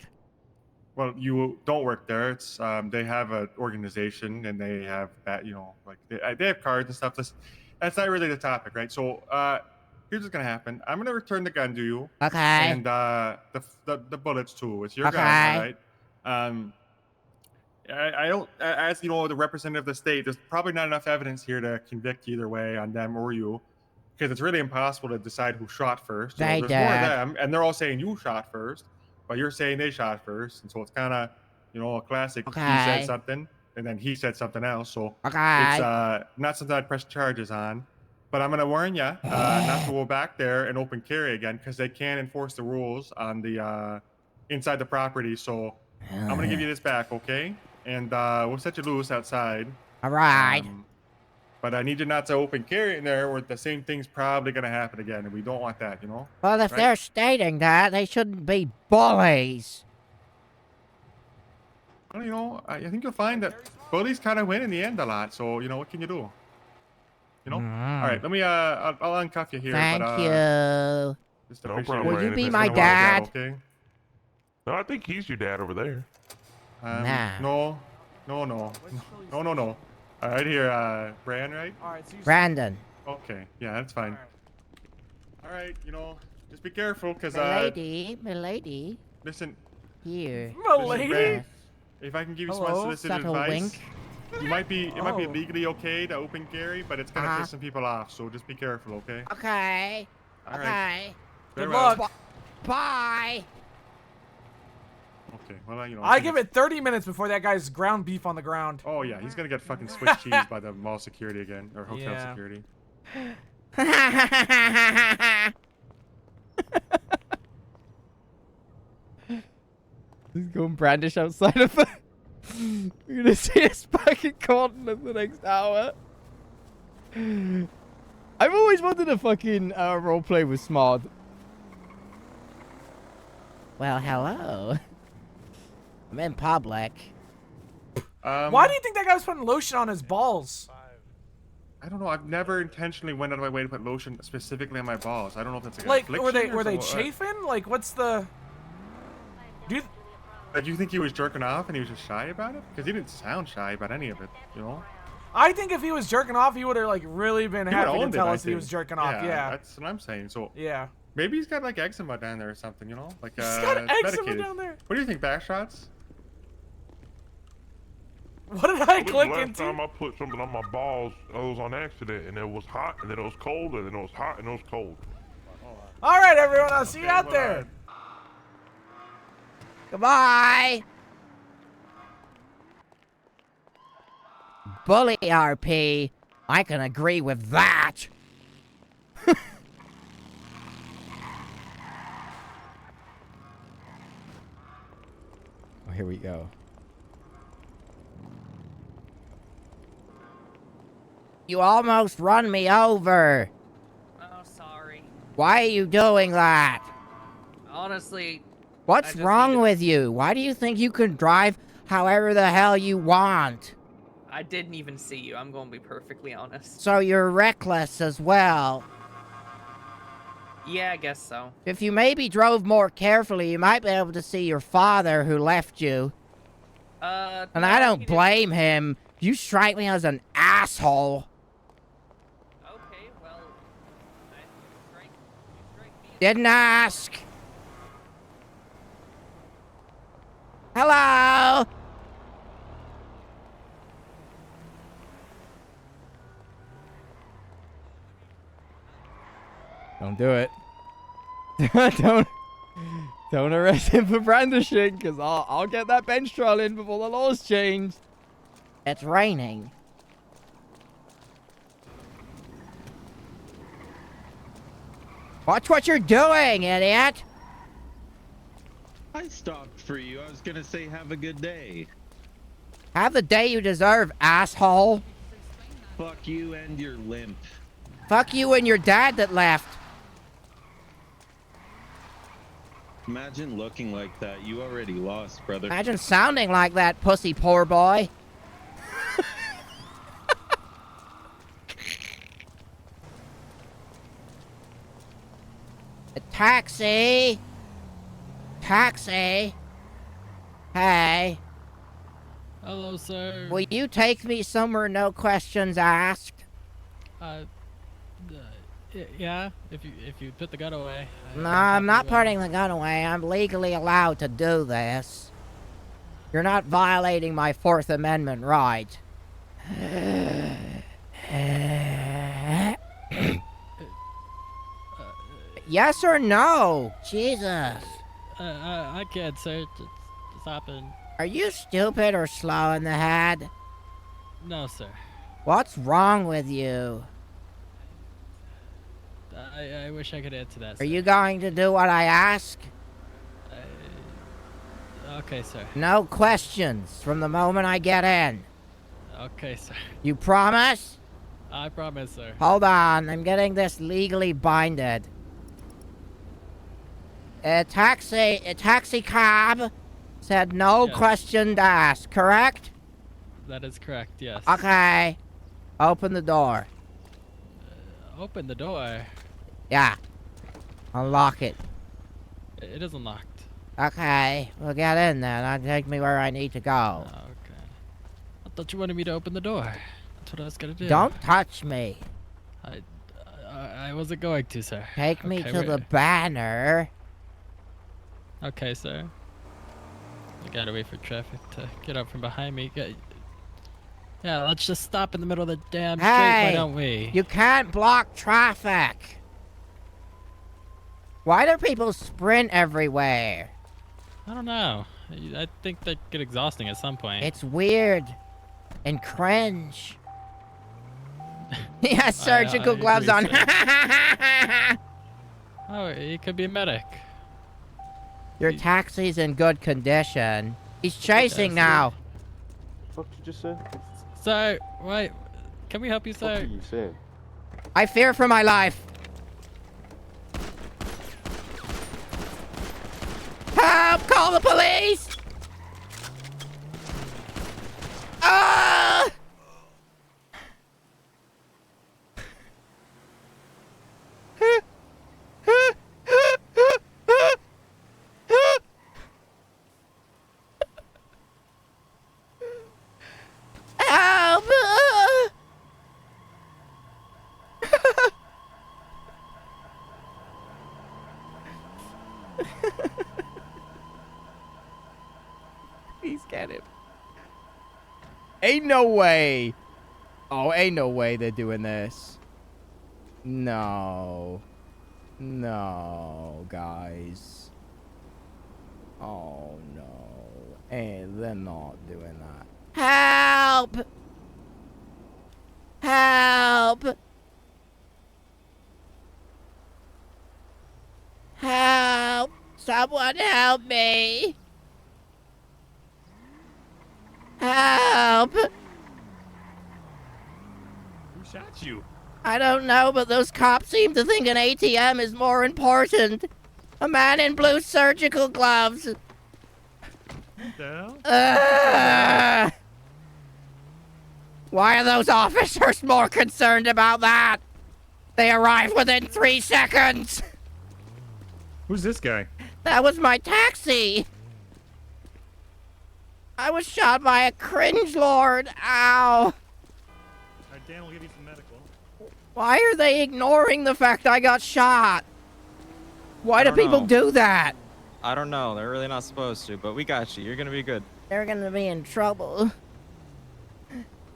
Well, you don't work there. It's they have an organization and they have that, like they have cards and stuff. Listen, that's not really the topic, right? So here's what's gonna happen. I'm gonna return the gun to you. Okay. And the bullets too. It's your gun, Okay. all right? I don't, as you know, the representative of the state. There's probably not enough evidence here to convict either way on them or you, because it's really impossible to decide who shot first. They there's more of did. them, and they're all saying you shot first, but you're saying they shot first, and so it's kind of, a classic. He Okay. said something, and then he said something else. So Okay. it's not something I'd press charges on. But I'm gonna warn you not to go back there and open carry again, because they can't enforce the rules on the inside the property. So I'm gonna give you this back, okay? And we'll set you loose outside. All right. But I need you not to open carry in there, or the same thing's probably gonna happen again, and we don't want that, Well, if right? they're stating that, they shouldn't be bullies. Well, I think you'll find that bullies kind of win in the end a lot. So what can you do? All right, let me I'll uncuff you here. Thank but, you. Just No appreciate problem, it. Will you Brandon. be It's my been a while. dad? Okay. No, I think he's your dad over there. Nah. No. All right, here, Bran, right? All right. So you Brandon. Okay, yeah, that's fine. All right, just be careful, because Milady. listen, Here. Milady? Bran, if I can give you some Hello? unsolicited Subtle advice, wink. it might be Oh. legally okay to open carry, but it's gonna Uh-huh. piss some people off. So just be careful, okay? Okay. All right. Okay. Good Very well. luck. Bye. Okay, well, I give it 30 minutes before that guy's ground beef on the ground. Oh yeah, he's gonna get fucking Swiss cheese by the mall security again, or hotel Yeah. security. He's going brandish outside of the... We're gonna see us back in Corton in the next hour. I've always wanted to fucking roleplay with Smod. Well, hello. I'm in public. Why do you think that guy was putting lotion on his balls? I don't know. I've never intentionally went out of my way to put lotion specifically on my balls. I don't know if that's Like, were they what. chafing? Like, what's the? Do you? Like, you think he was jerking off and he was just shy about it? Because he didn't sound shy about any of it, you know? I think if he was jerking off, he would have like really been He would've happy to owned it, tell I us he was think. jerking off. Yeah. That's what I'm saying. So Yeah. maybe he's got like eczema down there or something, you know? Like He's got eczema medicated. down there. What do you think, back shots? What did I click last into? time I put something on my balls, it was on accident, and it was hot, and then it was cold, and then it was hot, and it was cold. All right, everyone. I'll see you out there. Goodbye. Bully RP. I can agree with that. Oh, here we go. You almost run me over. Oh, sorry. Why are you doing that? Honestly, What's wrong with you? Why do you think you can drive however the hell you want? I didn't even see you. I'm going to be perfectly honest. So you're reckless as well. Yeah, I guess so. If you maybe drove more carefully, you might be able to see your father who left you. And I don't blame him. You strike me as an asshole. Okay, well, Didn't ask. Hello? Don't do it. Don't arrest him for brandishing, because I'll get that bench trial in before the laws change. It's raining. Watch what you're doing, idiot! I stopped for you. I was gonna say have a good day. Have the day you deserve, asshole. Fuck you and your limp. Fuck you and your dad that left. Imagine looking like that. You already lost, brother. Imagine sounding like that, pussy poor boy. A taxi. Taxi. Hey. Hello, sir. Will you take me somewhere no questions asked? Yeah, if you put the gun away. No, I'm not putting the gun away. I'm legally allowed to do this. You're not violating my Fourth Amendment right. Yes or no? Jesus. I can't, sir. It's happened. Are you stupid or slow in the head? No, sir. What's wrong with you? I wish I could answer that, sir. Are you going to do what I ask? Okay, sir. No questions from the moment I get in. Okay, sir. You promise? I promise, sir. Hold on, I'm getting this legally binded. A taxi cab said no Yes. question asked, correct? That is correct, yes. Okay. Open the door. Open the door. Yeah. Unlock it. It is unlocked. Okay, we'll get in then. I'll take me where I need to go. Okay. I thought you wanted me to open the door. That's what I was gonna do. Don't touch me. I wasn't going to, sir. Take me Okay, to the banner. Okay, sir. I gotta wait for traffic to get up from behind me. Yeah, let's just stop in the middle of the damn street, why Hey, don't we? you can't block traffic. Why do people sprint everywhere? I don't know. I think that get exhausting at some point. It's weird and cringe. He has surgical I gloves agree, on. Oh, he could be a medic. Your taxi's in good condition. He's chasing now. What did you just say? Sir, wait. Can we help you, What sir? did you say? I fear for my life. Help! Call the police! Ah! Help! Please get him. Ain't no way. Oh, ain't no way they're doing this. No. No, guys. Oh, no. Hey, they're not doing that. Help! Help! Help! Someone help me! Help! Who shot you? I don't know, but those cops seem to think an ATM is more important. A man in blue surgical gloves. What the hell? Why are those officers more concerned about that? They arrived within 3 seconds. Who's this guy? That was my taxi. I was shot by a cringe lord. Ow. Alright, Dan will give you some medical. Why are they ignoring the fact I got shot? Why do people do that? I don't know. They're really not supposed to, but we got you. You're gonna be good. They're gonna be in trouble.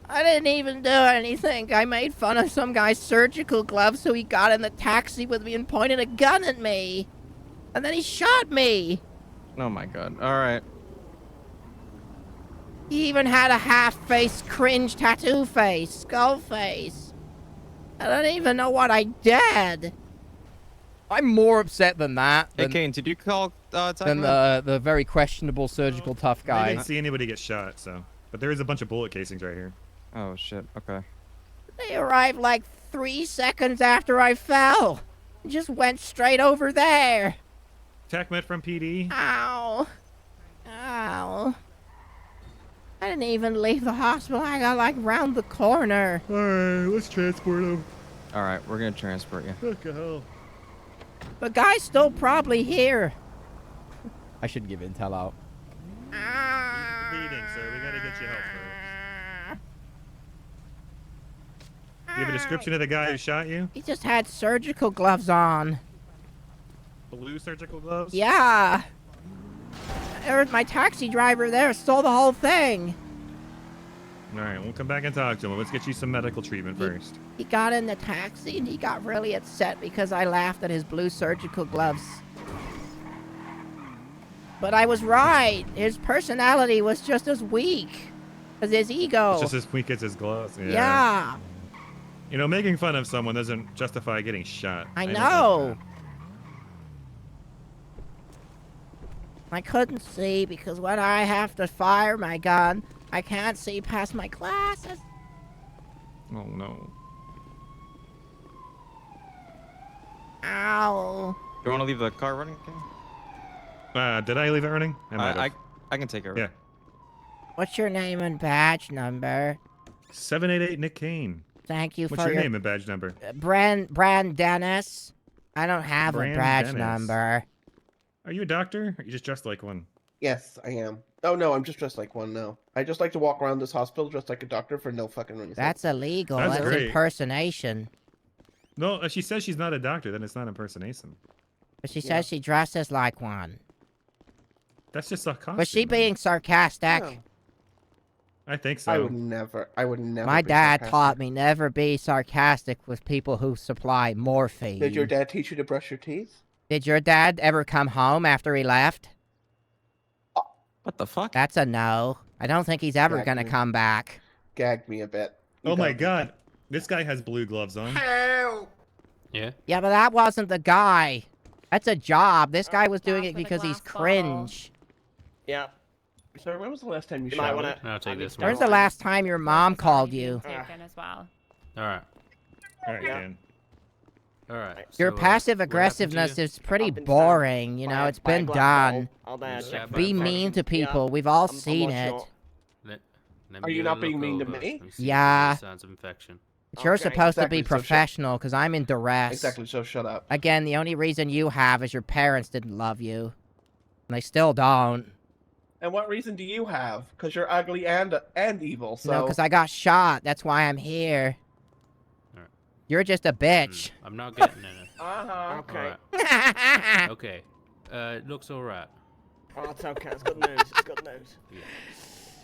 I didn't even do anything. I made fun of some guy's surgical gloves, so he got in the taxi with me and pointed a gun at me. And then he shot me. Oh my god. Alright. He even had a half-face cringe tattoo face, skull face. I don't even know what I did. I'm more upset than that. Hey, Kane, did you call Than the very questionable surgical tough I guy. didn't see anybody get shot, so. But there is a bunch of bullet casings right here. Oh shit. Okay. They arrived like 3 seconds after I fell. Just went straight over there. TACMED from PD. Ow. Ow. I didn't even leave the hospital. I got like round the corner. Alright, let's transport him. Alright, we're gonna transport you. What the hell? The guy's still probably here. I should give intel out. Bleeding, sir. We gotta get you help first. Do you have a description of the guy who shot you? He just had surgical gloves on. Blue surgical gloves? Yeah. There was my taxi driver there, stole the whole thing. Alright, we'll come back and talk to him. Let's get you some medical treatment first. He got in the taxi and he got really upset because I laughed at his blue surgical gloves. But I was right. His personality was just as weak as his ego. It's just as weak as his gloves. Yeah. You know, making fun of someone doesn't justify getting shot. I don't know. I couldn't see because when I have to fire my gun, I can't see past my glasses. Oh no. Ow. You want to leave the car running, Kane? Did I leave it running? I can take care of it. Yeah. What's your name and badge number? 788 Nick Kane. Thank you What's for your name and badge number? Bran Dennis. I don't have Bran a badge Dennis. number. Are you a doctor? Or are you just dressed like one? Yes, I am. Oh no, I'm just dressed like one now. I just like to walk around this hospital dressed like a doctor for no fucking reason. That's illegal. That's That's great. impersonation. No, if she says she's not a doctor, then it's not impersonation. But she says she dresses like one. That's just a costume. Was she being sarcastic? No. I think so. I would never. My be dad sarcastic. taught me never be sarcastic with people who supply morphine. Did your dad teach you to brush your teeth? Did your dad ever come home after he left? What the fuck? That's a no. I don't think he's ever Gag gonna me. come back. Gagged me a bit. Oh my god. This guy has blue gloves on. Yeah? Yeah, but that wasn't the guy. That's a job. This guy was doing it because he's cringe. Yeah. Sir, when was the last time you might showered? wanna. I'll take this When's one. the last time your mom called you? Taken as well. All right. All right, Dan. All right. Your so, passive what happened to aggressiveness you? is pretty I've been boring, you know, by- it's by a been glass done. bottle. I'll check for Be infection. mean to Yeah, people. We've all I'm seen not it. sure. Let me Are you get a not being look mean to over me? and see if Yeah. there's any signs of infection. But you're Okay, supposed to exactly, be so professional because I'm in duress. Exactly, so shut up. Again, the only reason you have is your parents didn't love you. And they still don't. And what reason do you have? Because you're ugly and evil, so... No, because I got shot. That's why I'm here. Alright. You're just a bitch. I'm not getting in it. Uh-huh. Okay. Alright. Okay. It looks alright. Oh, it's okay. It's good news. It's good news. Yeah.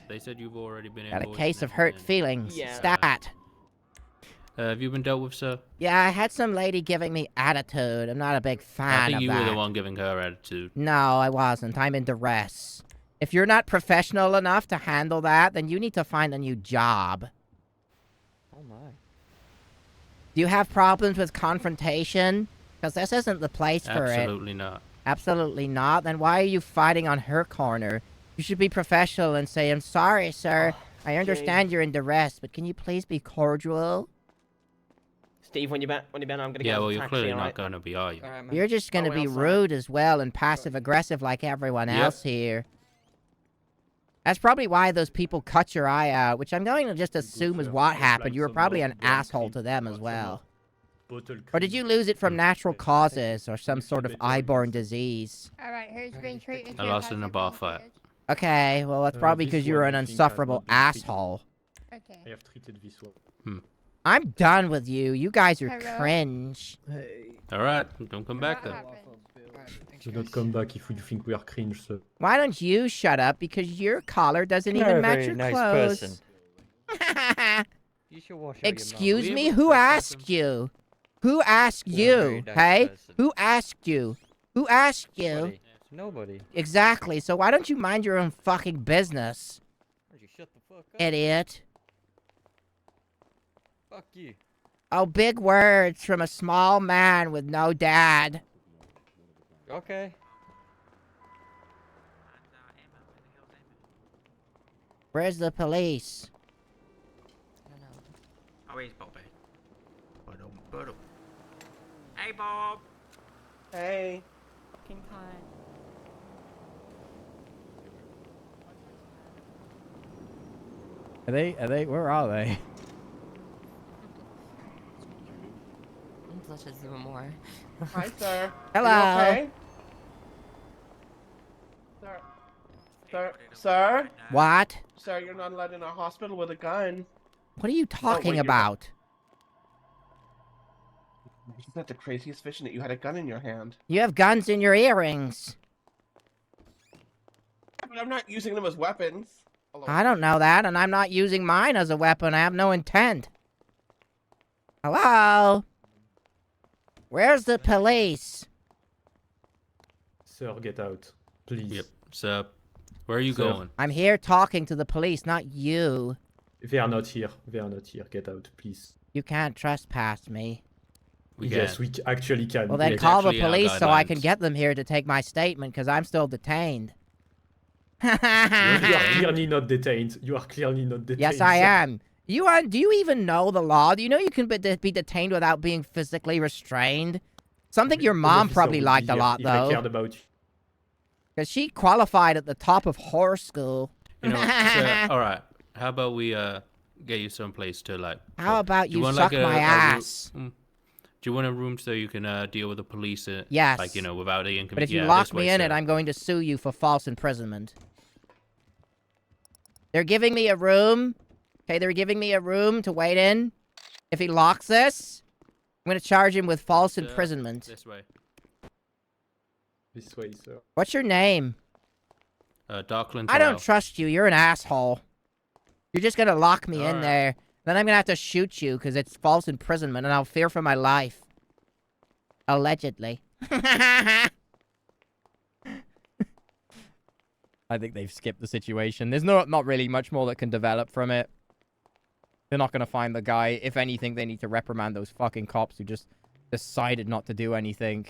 They said you've already been Got a invoiced case and of hurt everything. feelings. Yeah. Stat. Have you been dealt with, sir? Yeah, I had some lady giving me attitude. I'm not a big fan I think of you that. were the one giving her attitude. No, I wasn't. I'm in duress. If you're not professional enough to handle that, then you need to find a new job. Oh my. Do you have problems with confrontation? Because this isn't the place for it. Absolutely not. Absolutely not. Then why are you fighting on her corner? You should be professional and say, I'm sorry, sir. I understand you're in duress, but can you please be cordial? Steve, when you been, I'm gonna get Yeah, on well, the you're taxi, clearly alright? not going to be, are you? Alright, man. You're just going to Oh, be outside. rude as well and passive-aggressive like everyone Yep. else here. That's probably why those people cut your eye out, which I'm going to just assume is what happened. You were probably an asshole to them as well. Or did you lose it from natural causes or some sort of eye-borne disease? Alright, who's been treated I lost in a bar fight. Okay, well, that's probably because you were an insufferable asshole. Okay. I have treated this one. I'm done with you. You guys are Hello? cringe. All right, don't come back then. Do not come back if you think we are cringe, sir. Why don't you shut up? Because your collar doesn't You're even a match very your nice clothes. person. You should wash out your Excuse mouth. me? Who asked you? Who asked You're a very you? nice Hey? person. Who asked you? Who asked you? Nobody. Exactly. So why don't you mind your own fucking business? Why'd you shut the fuck up? Idiot. Fuck you. Oh, big words from a small man with no dad. Okay. Where's the police? Oh, he's Bobby. Ba-dum. Hey, Bob. Hey. Fucking cunt. Are they, where are they? Let's just do more. Hi, sir. Hello. Are you okay? Sir? What? Sir, you're not allowed in a hospital with a gun. What are you talking you're- about? Isn't that the craziest vision that you had a gun in your hand? You have guns in your earrings. But I'm not using them as weapons. I don't know that, and I'm not using mine as a weapon. I have no intent. Hello? Where's the police? Sir, get out. Please. Yep. So, where are you Sir. going? I'm here talking to the police, not you. They are not here. They are not here. Get out, please. You can't trespass me. Yes, we actually can. Well, then It's call the actually our police so I can guidelines. get them here to take my statement, because I'm still detained. You are clearly not detained. You are clearly not detained. Yes, I sir. am. Do you even know the law? Do you know you can be detained without being physically restrained? Something your The mom officer probably would be liked a here lot, if I though. cared about you. Because she qualified at the top of horror school. You know, so, all right. How about we get you someplace to like? How about do you want, suck like, my a ass? Do you want a room so you can deal with the police? Yes. Like, you know, without the inconvenience. But if you yeah, lock this way, me in sir. it, I'm going to sue you for false imprisonment. They're giving me a room. Okay, they're giving me a room to wait in. If he locks this, I'm going to charge him with false imprisonment. This way. This way, sir. What's your name? Darkland. I don't trust you. You're an asshole. You're just going to lock me in Alright. there. Then I'm going to have to shoot you because it's false imprisonment and I'll fear for my life. Allegedly. I think they've skipped the situation. There's not really much more that can develop from it. They're not going to find the guy. If anything, they need to reprimand those fucking cops who just decided not to do anything.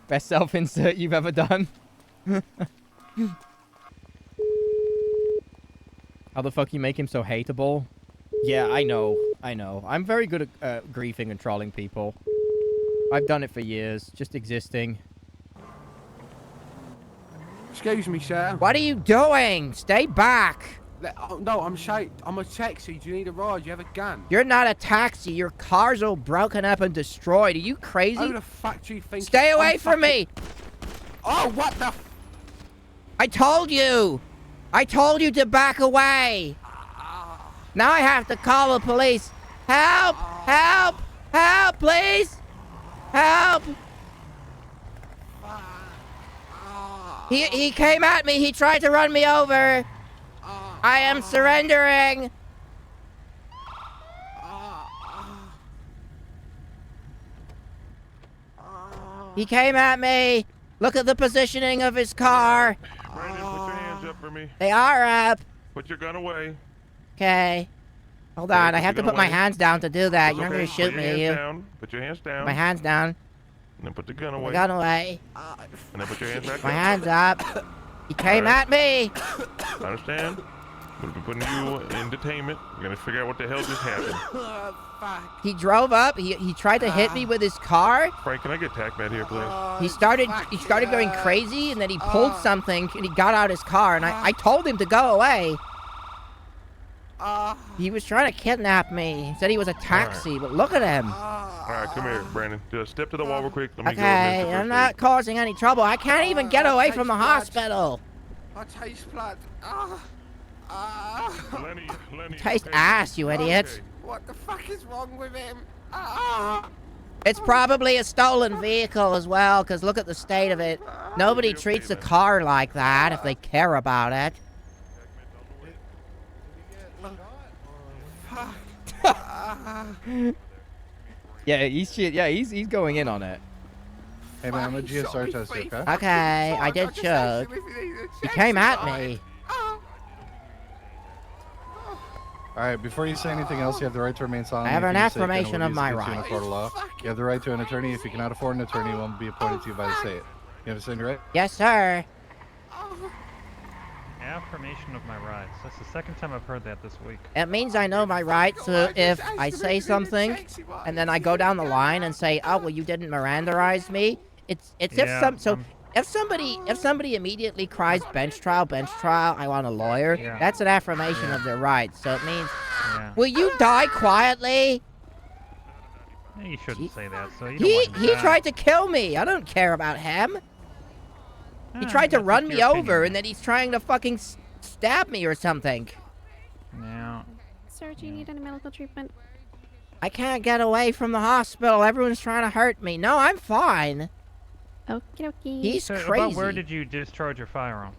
Best self-insert you've ever done. How the fuck you make him so hateable? Yeah, I know. I'm very good at griefing and trolling people. I've done it for years, just existing. Excuse me, sir. What are you doing? Stay back. Oh, no, I'm a taxi. Do you need a ride? Do you have a gun? You're not a taxi. Your car's all broken up and destroyed. Are you crazy? Who the fuck do you think? Stay away from me. Oh, what the? I told you. I told you to back away. Now I have to call the police. Help! Help! Help, please! Help! He came at me. He tried to run me over. I am surrendering. He came at me. Look at the positioning of his car. Brandon, put your hands up for me. They are up. Put your gun away. Okay. Hold on. I have to put my hands down to do that. You're not going to shoot me, are you? Put your hands down. My hands down. And then put the gun away. My gun away. And then put your hands back My up. hands up. He came at me. I understand. We'll be putting you in detainment. We're going to figure out what the hell just happened. He drove up. He tried to hit me with his car. Frank, can I get TACMED here, please? He started going crazy, and then he pulled something, and he got out his car, and I told him to go away. He was trying to kidnap me. He said he was a taxi, but look at him. All right, come here, Brandon. Just step to the wall real quick. Let me go Okay, administer I'm first not aid. causing any trouble. I can't even get away from the hospital. I taste blood. Lenny, Taste ass, you idiot. Okay. What the fuck is wrong with him? It's probably a stolen vehicle as well, because look at the state of it. Nobody treats a car like that if they care about it. Yeah, he's going in on it. Hey man, I'm a GSR test, okay? Okay, I did chug. He came at me. Alright, before you say anything else, you have the right to remain silent. I have an Anything you say can affirmation or will of be my used against you in a rights. court of law. You have the right to an attorney. If you cannot afford an attorney, one will be appointed to you by the state. You understand, right? Yes, sir. Affirmation of my rights. That's the second time I've heard that this week. It means I know my rights, so if I say something and then I go down the line and say, oh, well, you didn't Miranderize me, it's Yeah, if somebody immediately cries bench trial, I want a lawyer, Yeah. that's an affirmation of their rights. So it means, Yeah. will you die quietly? You shouldn't say that. So you don't He want him to die. tried to kill me. I don't care about him. He tried to that's run just me your over, opinion. and then he's trying to fucking stab me or something. Yeah. Sir, do you need any medical treatment? I can't get away from the hospital. Everyone's trying to hurt me. No, I'm fine. Okie dokie. He's So crazy. about where did you discharge your firearm?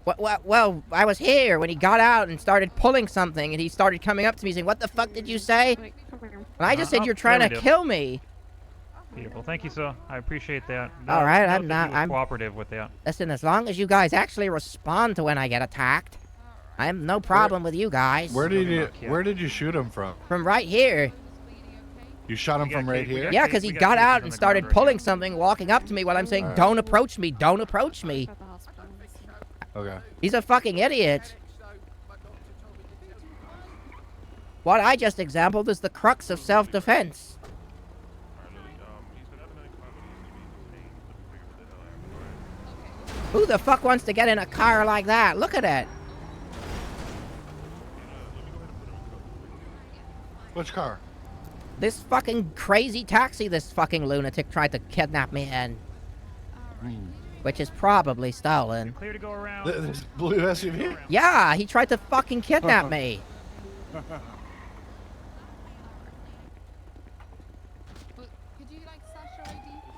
Well, I was here when he got out and started pulling something, and he started coming up to me saying, "What the fuck did you say?" And I just said, Oh, "You're trying there to we go. kill me." Beautiful. Thank you, sir. I appreciate that. All right, note I'm that not. he was I'm cooperative with that. Listen, as long as you guys actually respond to when I get attacked, I have no problem with you guys. Where did you shoot him from? From right here. You shot him from right here? Yeah, because he got out and started pulling something, walking up to me while I'm saying, Alright. "Don't approach me, don't approach me." Okay. He's a fucking idiot. What I just exampled is the crux of self-defense. Who the fuck wants to get in a car like that? Look at it. Which car? This fucking crazy taxi this fucking lunatic tried to kidnap me in. Which is probably stolen. Clear to go around. This blue SUV? Yeah, he tried to fucking kidnap me.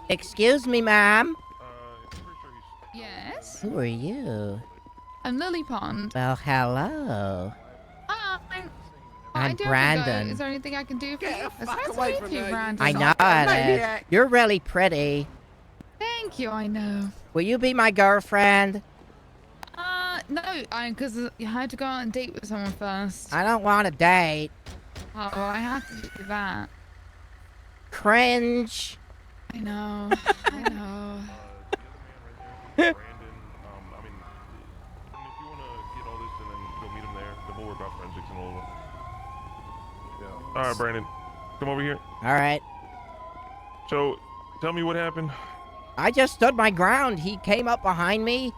Excuse me, ma'am. Yes? Who are you? I'm Lily Pond. Well, hello. Hi. I I'm do have to go. Brandon. Is there anything I can do for you? It's nice to away meet from you, me. Brandon. I know it is. You're really pretty. Thank you, I know. Will you be my girlfriend? No, because you had to go on a date with someone first. I don't want a date. Oh, I have to do that. Cringe. I know. I know. Brandon, I mean, if you want to get all this and then go meet him there, then we'll worry about forensics and all of them. Yeah. All right, Brandon, come over here. All right. So, tell me what happened. I just stood my ground. He came up behind me,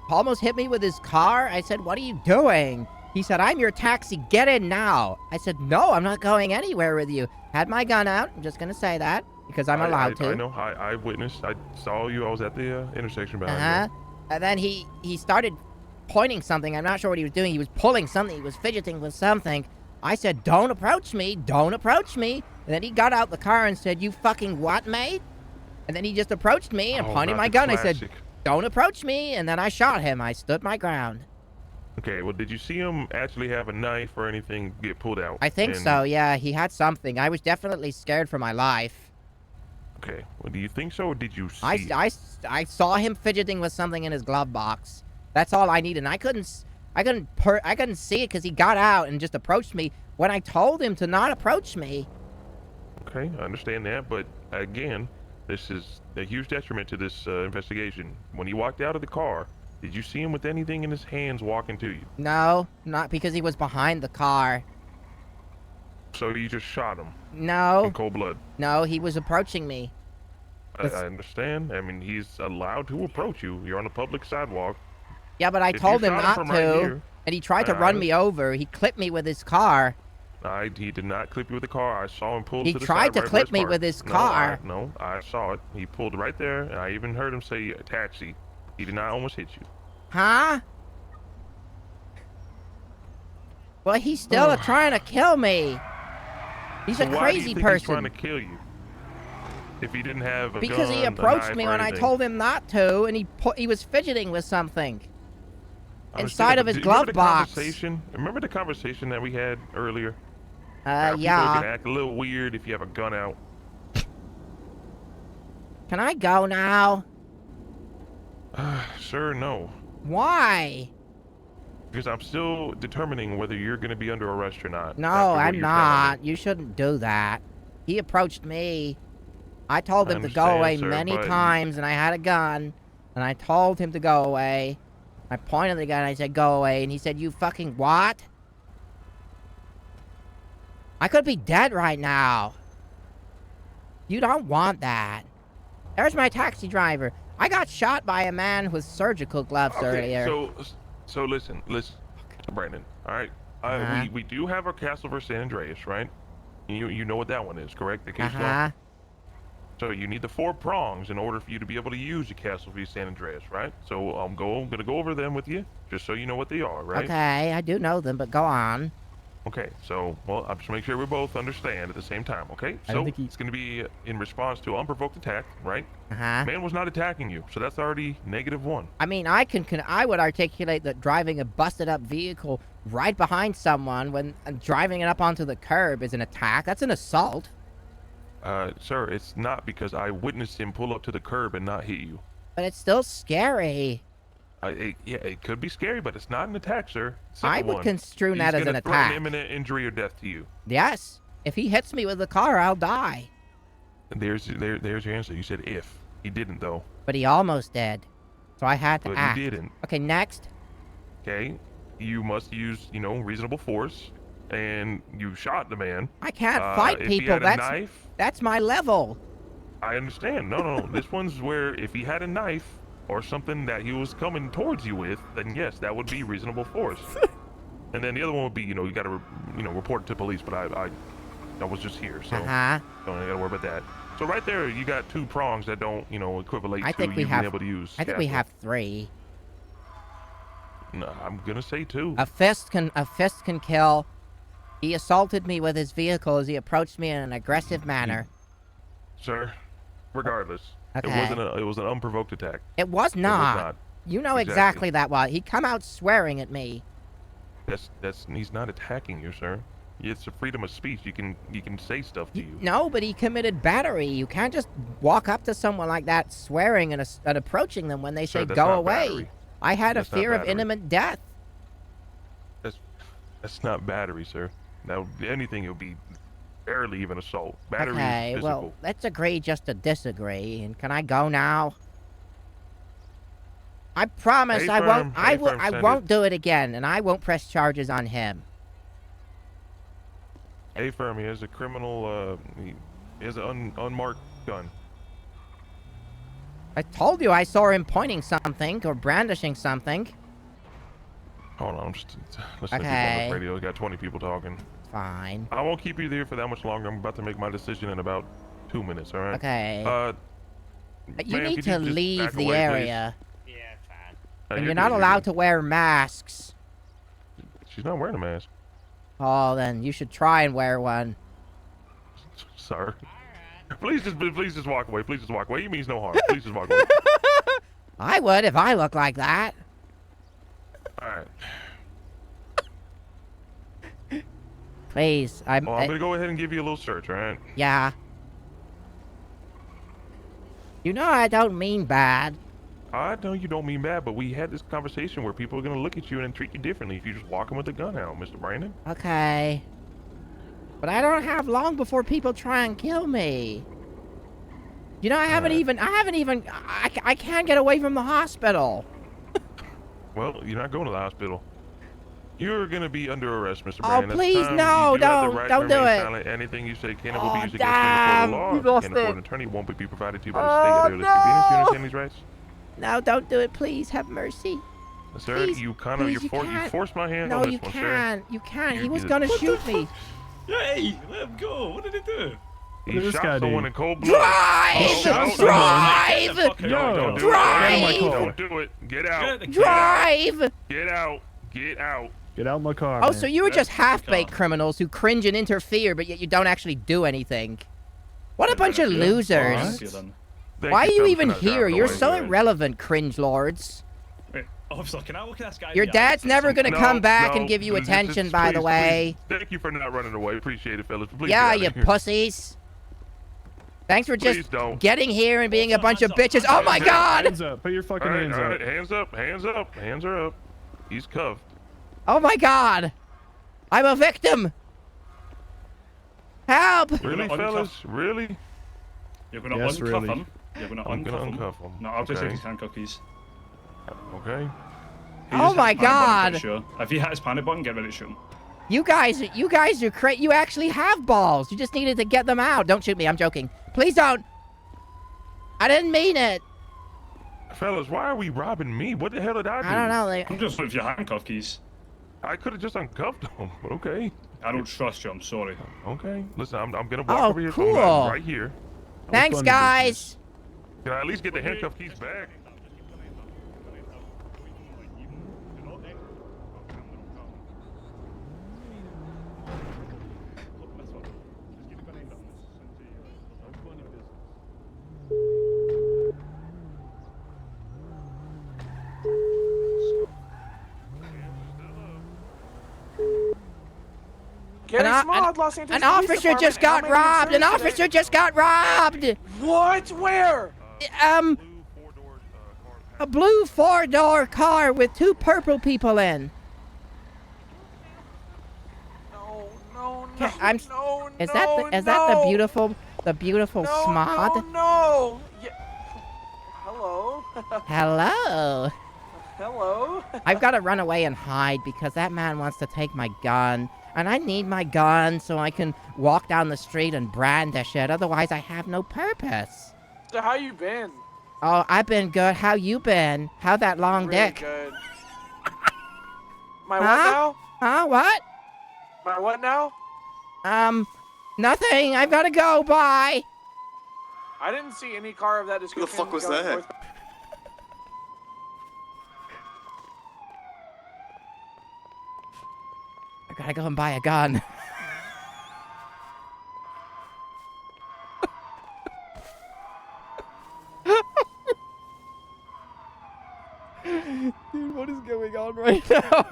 almost hit me with his car. I said, "What are you doing?" He said, "I'm your taxi. Get in now." I said, "No, I'm not going anywhere with you." Had my gun out. I'm just going to say that because I'm allowed to. I know. I witnessed. I saw you. I was at the intersection behind you. And then he started pointing something. I'm not sure what he was doing. He was pulling something. He was fidgeting with something. I said, "Don't approach me. Don't approach me." And then he got out the car and said, "You fucking what, mate?" And then he just approached me and pointed my gun. I said, "Don't approach me." And then I shot him. I stood my ground. Okay, well, did you see him actually have a knife or anything get pulled out? I think so, yeah. He had something. I was definitely scared for my life. Okay, well, do you think so, or did you see? I saw him fidgeting with something in his glove box. That's all I needed. And I couldn't see it because he got out and just approached me when I told him to not approach me. Okay, I understand that, but again, this is a huge detriment to this investigation. When he walked out of the car, did you see him with anything in his hands walking to you? No, not because he was behind the car. So you just shot him? No. In cold blood? No, he was approaching me. I understand. I mean, he's allowed to approach you. You're on a public sidewalk. Yeah, but I told him not to, and he tried to run me over. He clipped me with his car. He did not clip you with the car. I saw him pull to the side. He tried to clip me with his car. No, I saw it. He pulled right there, and I even heard him say a taxi. He did not almost hit you. Huh? Well, he's still trying to kill me. He's a crazy why do you think person. He's trying to kill you? If he didn't have a because gun, he approached a me knife, when I told him not to, and he was fidgeting with something inside of his glove box. Remember the conversation that we had earlier? Yeah. People are gonna act a little weird if you have a gun out. Can I go now? Sir, no. Why? Because I'm still determining whether you're going to be under arrest or not. No, I'm not. You shouldn't do that. He approached me. I told him to go away many times, and I had a gun, and I told him to go away. I pointed the gun, and I said, "Go away," and he said, "You fucking what?" I could be dead right now. You don't want that. There's my taxi driver. I got shot by a man with surgical gloves earlier. So listen, Brandon. All right, we do have our Castle versus San Andreas, right? You know what that one is, correct? The case law. So you need the 4 prongs in order for you to be able to use your Castle versus San Andreas, right? So I'm gonna go over them with you, just so you know what they are, right? Okay, I do know them, but go on. Okay, so, well, I'm just make sure we both understand at the same time, okay? So, it's going to be in response to unprovoked attack, right? Man was not attacking you, so that's already -1. I mean, I would articulate that driving a busted-up vehicle right behind someone when driving it up onto the curb is an attack. That's an assault. Sir, it's not because I witnessed him pull up to the curb and not hit you. But it's still scary. Yeah, it could be scary, but it's not an attack, sir. I would construe that as an attack. Threaten imminent injury or death to you. Yes. If he hits me with the car, I'll die. And there's your answer. You said if. He didn't, though. But he almost did. So I had to act. But he didn't. Okay, next. Okay. You must use, reasonable force. And you shot the man. I can't fight people. If he had a knife, that's my level. I understand. No. This one's where if he had a knife or something that he was coming towards you with, then yes, that would be reasonable force. And then the other one would be, you got to, report it to police. But I was just here, so don't gotta worry about that. So right there, you got 2 prongs that don't, equivalent to you being able to use. I think we have 3. No, I'm gonna say 2. A fist can kill. He assaulted me with his vehicle as he approached me in an aggressive manner. Sir, regardless, it was an unprovoked attack. It was not. It was not. You know exactly that was. He come out swearing at me. He's not attacking you, sir. It's a freedom of speech. You can say stuff to you. No, but he committed battery. You can't just walk up to someone like that, swearing and approaching them when they say Sir, that's go not away. battery. I had That's a not fear of battery. imminent death. That's not battery, sir. That would be anything. It would be barely even assault. Battery Okay, is physical. well, let's agree just to disagree. And can I go now? I promise I won't. I won't do it again, and I won't press charges on him. Hey, firm, he has a criminal. He has an unmarked gun. I told you I saw him pointing something or brandishing something. Hold on, I'm just listening to people on Okay. the radio. We got 20 people talking. Fine. I won't keep you there for that much longer. I'm about to make my decision in about 2 minutes. All right. Okay. You ma'am, need could to just leave back the away, area. please? And you're not allowed to wear masks. She's not wearing a mask, Oh, then you should try and wear one. sir. Please just walk away. Please just walk away. You means no harm. Please just walk away. I would if I looked like that. All right. Please, I'm gonna go ahead and give you a little search. All right. Yeah. You know I don't mean bad. I know you don't mean bad, but we had this conversation where people are gonna look at you and treat you differently if you just walk in with a gun out, Mr. Brandon. Okay. But I don't have long before people try and kill me. You know, I can't get away from the hospital. Well, you're not going to the hospital. You're gonna be under arrest, Mr. Oh, Brandon. At the please, time, no, you do have the right to don't do remain it. silent. Anything you say can be used against you in damn, the you court of law. lost Can't afford it. an attorney won't be provided to you by the state. Are you no. understand these rights? No, don't do it, please. Have mercy. Sir, Please, you kind of please, you can't. forced my hand No, on this you one, can't. You can't. He You was did. gonna What the shoot me. Hey, let him go. What did he do? sir. He shot someone in cold blood. Drive! Drive! Don't do Drive! it. Don't do it. Get out. Drive! Get out. Get out. Get out of my car. Oh, man. so you were just half-baked criminals who cringe and interfere, but yet you don't actually do anything. What a bunch of losers. Why are you even here? You're so irrelevant, cringe lords. Wait, officer, can I look at this guy? Your dad's never gonna come back and give you Just attention, by the please, way. please. Thank you for not running away. Appreciate it, fellas. Please Yeah, get you out of here. pussies. Thanks for Please just don't. getting here and being a bunch of bitches. Oh my god! Hands up. Put your fucking All right, hands all up. right, hands up, hands up, hands are up. He's cuffed. Oh my god! I'm a victim! Help! Really, fellas? Really? You're gonna Yes, uncuff really. him. You're gonna I'm gonna uncuff uncuff him. No, I'll just Okay. take his handcuff keys. Okay. He Oh just my hit his panic button, god! pretty Sure. If he hit his panic button, get ready to shoot him. You guys are crazy. You actually have balls. You just needed to get them out. Don't shoot me. I'm joking. Please don't. I didn't mean it. Fellas, why are we robbing me? What the hell did I do? I don't know. I'm just with your handcuff keys. I could have just uncuffed him, but okay. I don't trust you. I'm sorry. Okay. Listen, I'm gonna walk Oh, over here. So cool. I'm right here. Thanks, guys. Can I at least get the handcuff keys back? Getting smog, Los Angeles An Police officer just Department. got How robbed. many An insurance officer today? just got robbed. What? Where? A blue four-door car with 2 purple people in. No, no, Is no, that the beautiful Smod? No. Yeah. Hello. Hello. Hello. I've got to run away and hide because that man wants to take my gun. And I need my gun so I can walk down the street and brandish it. Otherwise, I have no purpose. So how you been? Oh, I've been good. How you been? How that long Really dick? good. My Huh? what now? Huh? What? My what now? Nothing. I've got to go. Bye. I didn't see any car of that description. fuck was going that? north- I gotta go and buy a gun. Dude, what is going on right now?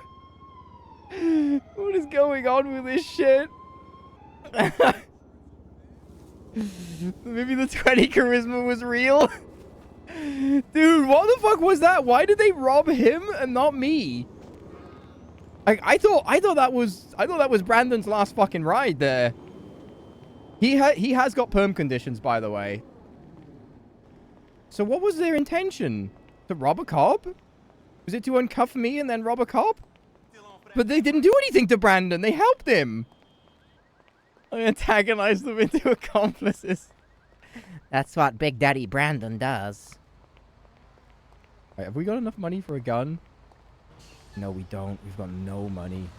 What is going on with this shit? Maybe the 20 charisma was real. Dude, what the fuck was that? Why did they rob him and not me? Like, I thought that was Brandon's last fucking ride there. He has got perm conditions, by the way. So what was their intention? To rob a cop? Was it to uncuff me and then rob a cop? But they didn't do anything to Brandon. They helped him. I antagonized them into accomplices. That's what Big Daddy Brandon does. Right, have we got enough money for a gun? No, we don't. We've got no money.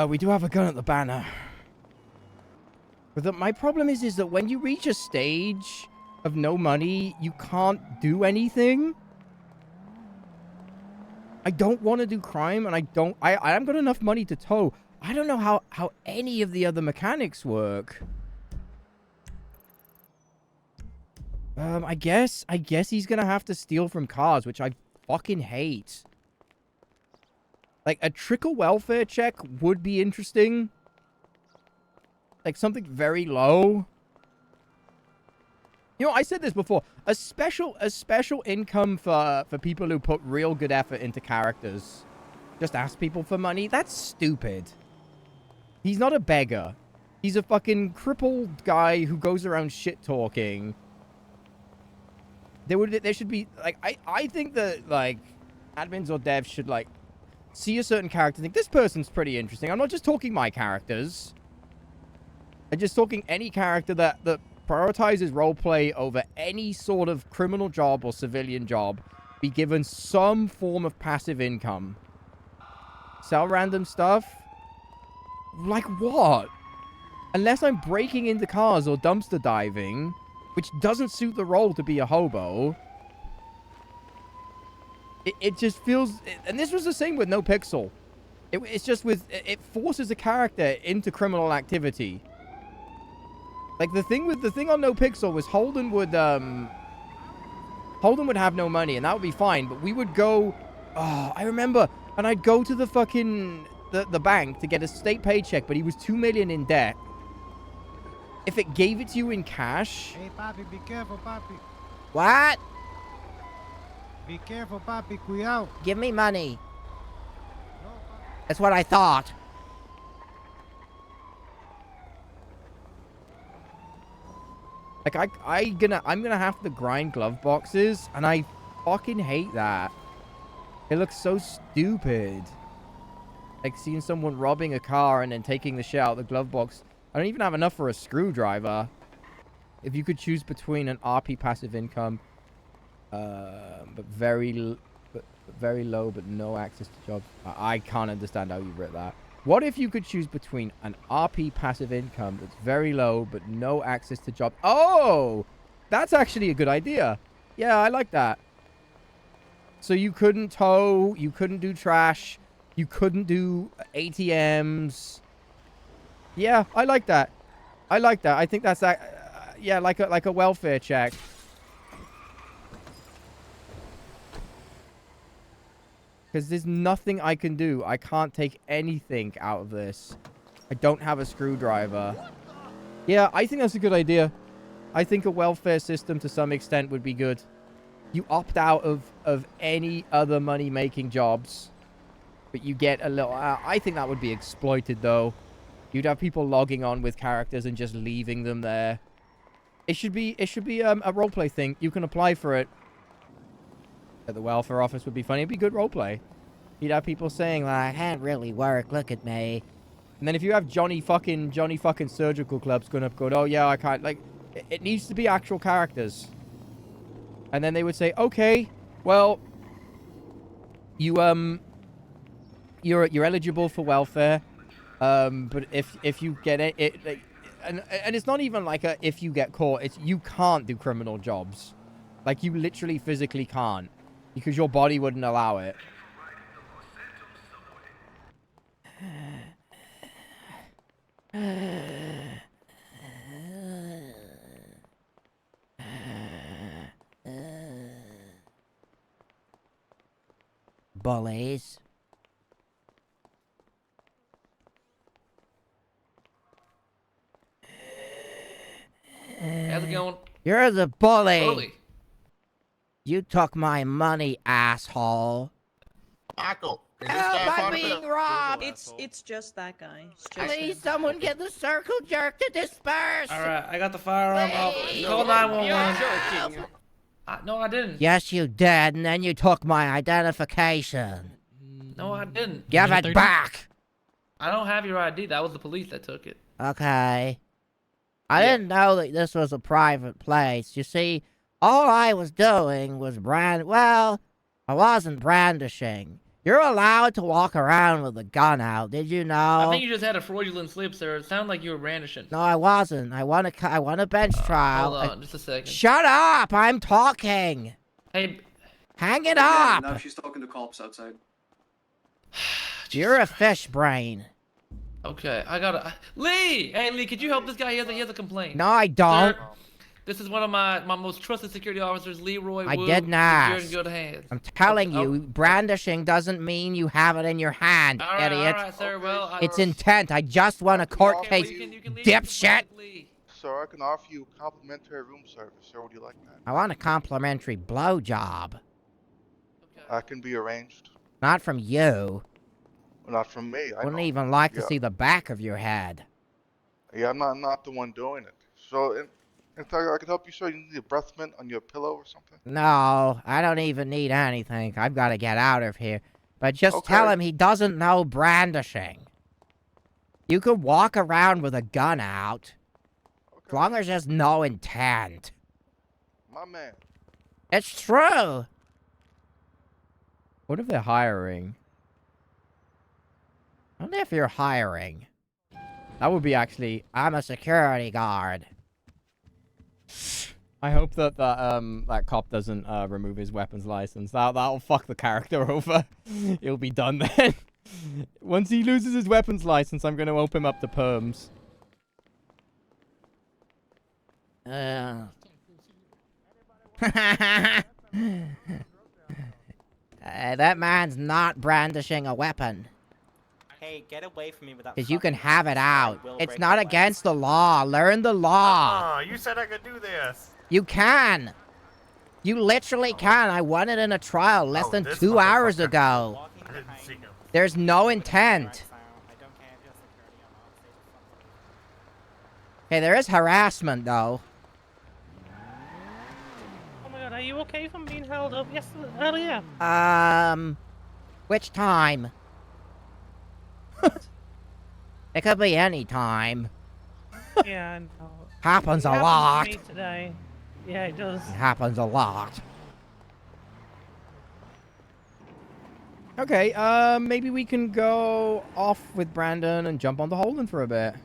We do have a gun at the banner. But my problem is that when you reach a stage of no money, you can't do anything. I don't want to do crime, and I haven't got enough money to tow. I don't know how any of the other mechanics work. I guess he's gonna have to steal from cars, which I fucking hate. Like, a trickle welfare check would be interesting. Like, something very low. You know, I said this before. A special income for people who put real good effort into characters. Just ask people for money. That's stupid. He's not a beggar. He's a fucking crippled guy who goes around shit-talking. There should be, like, I think that, like, admins or devs should, like, see a certain character and think, this person's pretty interesting. I'm not just talking my characters. I'm just talking any character that prioritizes roleplay over any sort of criminal job or civilian job, be given some form of passive income. Sell random stuff? Like what? Unless I'm breaking into cars or dumpster diving, which doesn't suit the role to be a hobo. It just feels... And this was the same with No Pixel. It's just with... It forces a character into criminal activity. Like, the thing on No Pixel was Holden would have no money, and that would be fine, but we would go... Oh, I remember. And I'd go to the fucking... The bank to get a state paycheck, but he was $2 million in debt. If it gave it to you in cash... Hey, papi, be careful, papi. What? Be careful, papi. Cuidado. Give me money. That's what I thought. Like, I'm gonna have to grind glove boxes, and I fucking hate that. It looks so stupid. Like, seeing someone robbing a car and then taking the shit out of the glove box. I don't even have enough for a screwdriver. If you could choose between an RP passive income, but very low, but no access to jobs. I can't understand how you wrote that. What if you could choose between an RP passive income that's very low, but no access to jobs? Oh, that's actually a good idea. Yeah, I like that. So you couldn't tow, you couldn't do trash, you couldn't do ATMs. Yeah, I like that. I like that. I think that's that. Yeah, like a welfare check. Because there's nothing I can do. I can't take anything out of this. I don't have a screwdriver. Yeah, I think that's a good idea. I think a welfare system to some extent would be good. You opt out of any other money-making jobs. But you get a little... I think that would be exploited, though. You'd have people logging on with characters and just leaving them there. It should be a roleplay thing. You can apply for it. At the welfare office would be funny. It'd be good roleplay. You'd have people saying, like, I can't really work. Look at me. And then if you have Johnny fucking surgical clubs going up, going, oh yeah, I can't. Like, it needs to be actual characters. And then they would say, okay, well, you're eligible for welfare. But if you get it, and it's not even like a if you get caught. It's you can't do criminal jobs. Like, you literally physically can't. Because your body wouldn't allow it. Bullies. How's it going? You're the bully. Bully. You took my money, asshole. Michael, is this Help, guy I'm fun? being robbed. It's just that guy. It's just Please, him. someone get the circle jerk to disperse. All right, I got the firearm. Please. Call 911. Yes. No, I didn't. Yes, you did, and then you took my identification. No, I didn't. Give it back. I don't have your ID. That was the police that took it. Okay. I didn't know that this was a private place. You see, all I was doing was well, I wasn't brandishing. You're allowed to walk around with a gun out. Did you know? I think you just had a fraudulent slip, sir. It sounded like you were brandishing. No, I wasn't. I want a bench trial. Hold on, just a second. Shut up! I'm talking. Hey, hang it up. Now she's talking to cops outside. You're a fish brain. Okay, I gotta. Lee! Hey, Lee, could you help this guy? He has a complaint. No, I don't. Sir, this is one of my most trusted security officers, Leroy I Wood. didn't ask. You're in good hands. I'm telling you, brandishing doesn't mean you have it in your hand, idiot. All right, sir. Well, It's intent. I just won a court case, dipshit. Sir, I can offer you complimentary room service, sir. Would you like that? I want a complimentary blowjob. I can be arranged. Not from you. Not from me. I Wouldn't know. even like to Yeah. see the back of your head. Yeah, I'm not the one doing it. So, in fact, I could help you, sir. You need a breath mint on your pillow or something? No, I don't even need anything. I've got to get out of here. But just tell him he doesn't know brandishing. You could walk around with a gun out. As long as there's no intent. My man. It's true. What if they're hiring? I wonder if you're hiring. That would be actually... I'm a security guard. I hope that that cop doesn't remove his weapons license. That'll fuck the character over. He'll be done then. Once he loses his weapons license, I'm going to open him up to perms. That man's not brandishing a weapon. Hey, get away from me with that. Because you can have it out. will It's break not your against the law. Learn the law. Oh, you said I could do this. You can. You literally can. I won it in a trial less than 2 hours ago. I didn't see him. There's no intent. Okay, there is harassment, though. Oh my god, are you okay from being held up earlier? Which time? It could be any time. Yeah, I know. Happens It a happened to lot. me today. Yeah, it does. It happens a lot. Okay, maybe we can go off with Brandon and jump on the Holden for a bit.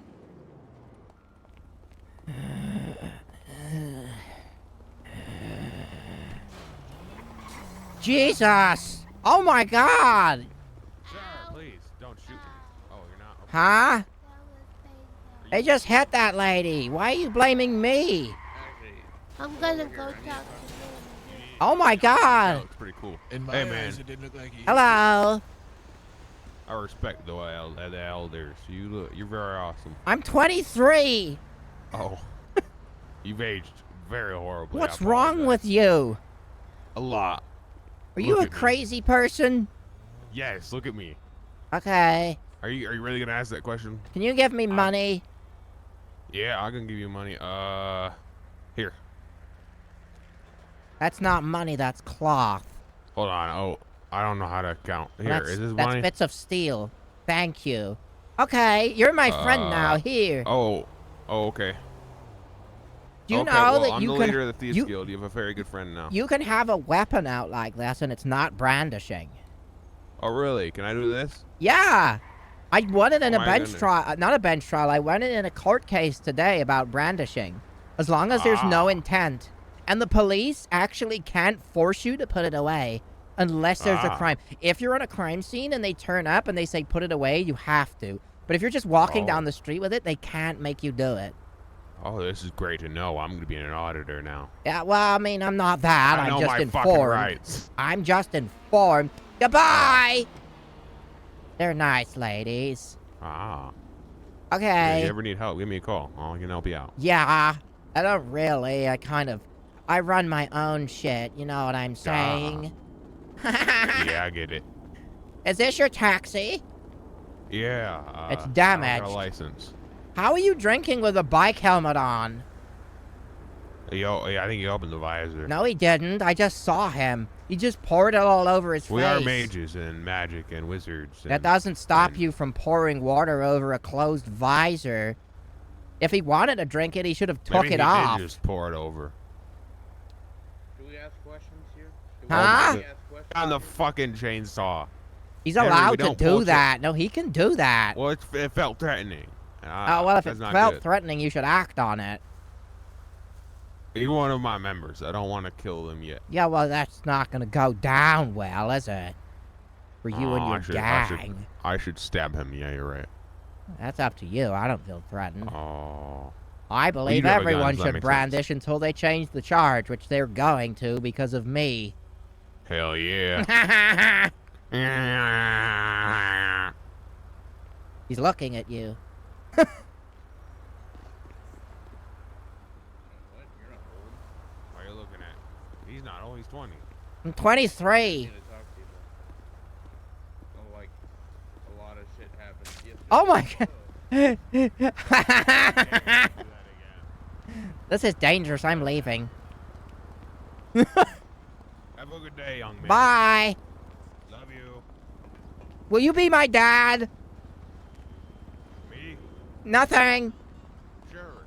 Jesus! Oh my god! Sir, please, don't shoot me. Oh, you're not? Okay. Huh? They just hit that lady. Why are you blaming me? I'm gonna go talk to Oh my god! It's pretty cool. In my Hey, eyes, man. it didn't look like he. Hello? I respect the elders. You're very awesome. I'm 23. Oh, you've aged very horribly. What's I wrong apologize. with you? A lot. Are you Look a at me. crazy person? Yes, look at me. Okay. Are you really gonna ask that question? Can you give me money? Yeah, I can give you money. Here. That's not money, that's cloth. Hold on. Oh, I don't know how to count. Here, That's, is this that's money? bits of steel. Thank you. Okay, you're my friend now. Here. Oh, okay. Do you okay, know well, that I'm you the can leader of the Thieves Guild. You have a very good friend now. you can have a weapon out like this and it's not brandishing? Oh, really? Can I do this? Yeah. I won it in Oh a my bench goodness. trial. Not a bench trial. I won it in a court case today about brandishing. As long as there's no intent. And the police actually can't force you to put it away unless there's a crime. If you're on a crime scene and they turn up and they say put it away, you have to. But if you're just walking down the street with it, they can't make you do it. Oh, this is great to know. I'm going to be an auditor now. Yeah, well, I mean, I'm not that. I know I'm just my fucking informed. rights. I'm just informed. Goodbye! They're nice ladies. Ah. Okay. If you ever need help, give me a call. I can help you out. Yeah. I don't really. I run my own shit. You know what I'm saying? Yeah, I get it. Is this your taxi? Yeah. It's I don't damaged. got a license. How are you drinking with a bike helmet on? I think he opened the visor. No, he didn't. I just saw him. He just poured it all over his face. We are mages and magic and wizards. That doesn't stop you from pouring water over a closed visor. If he wanted to drink it, he should have took it off. Maybe he did just pour it over. Do we ask questions here? Huh? On the fucking chainsaw. He's allowed to do that. No, he can do that. Well, it felt threatening. Oh, well, if it felt threatening, you should act on it. You're one of my members. I don't want to kill them yet. Yeah, well, that's not going to go down well, is it? For you and your gang. I should stab him. Yeah, you're right. That's up to you. I don't feel threatened. Oh. I believe everyone should brandish until they change the charge, which they're going to because of me. Hell yeah. He's looking at you. What are you looking at? He's not old. He's 20. I'm 23. Like, a lot of shit happened. Oh my god. This is dangerous. I'm leaving. Have a good day, young man. Bye. Love you. Will you be my dad? Me? Nothing. Sure.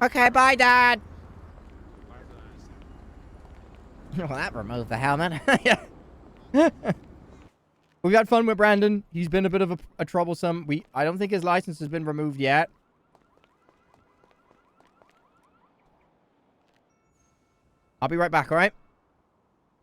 Okay, bye, Dad. Well, that removed the helmet. We got fun with Brandon. He's been a bit of a troublesome. I don't think his license has been removed yet. I'll be right back, all right?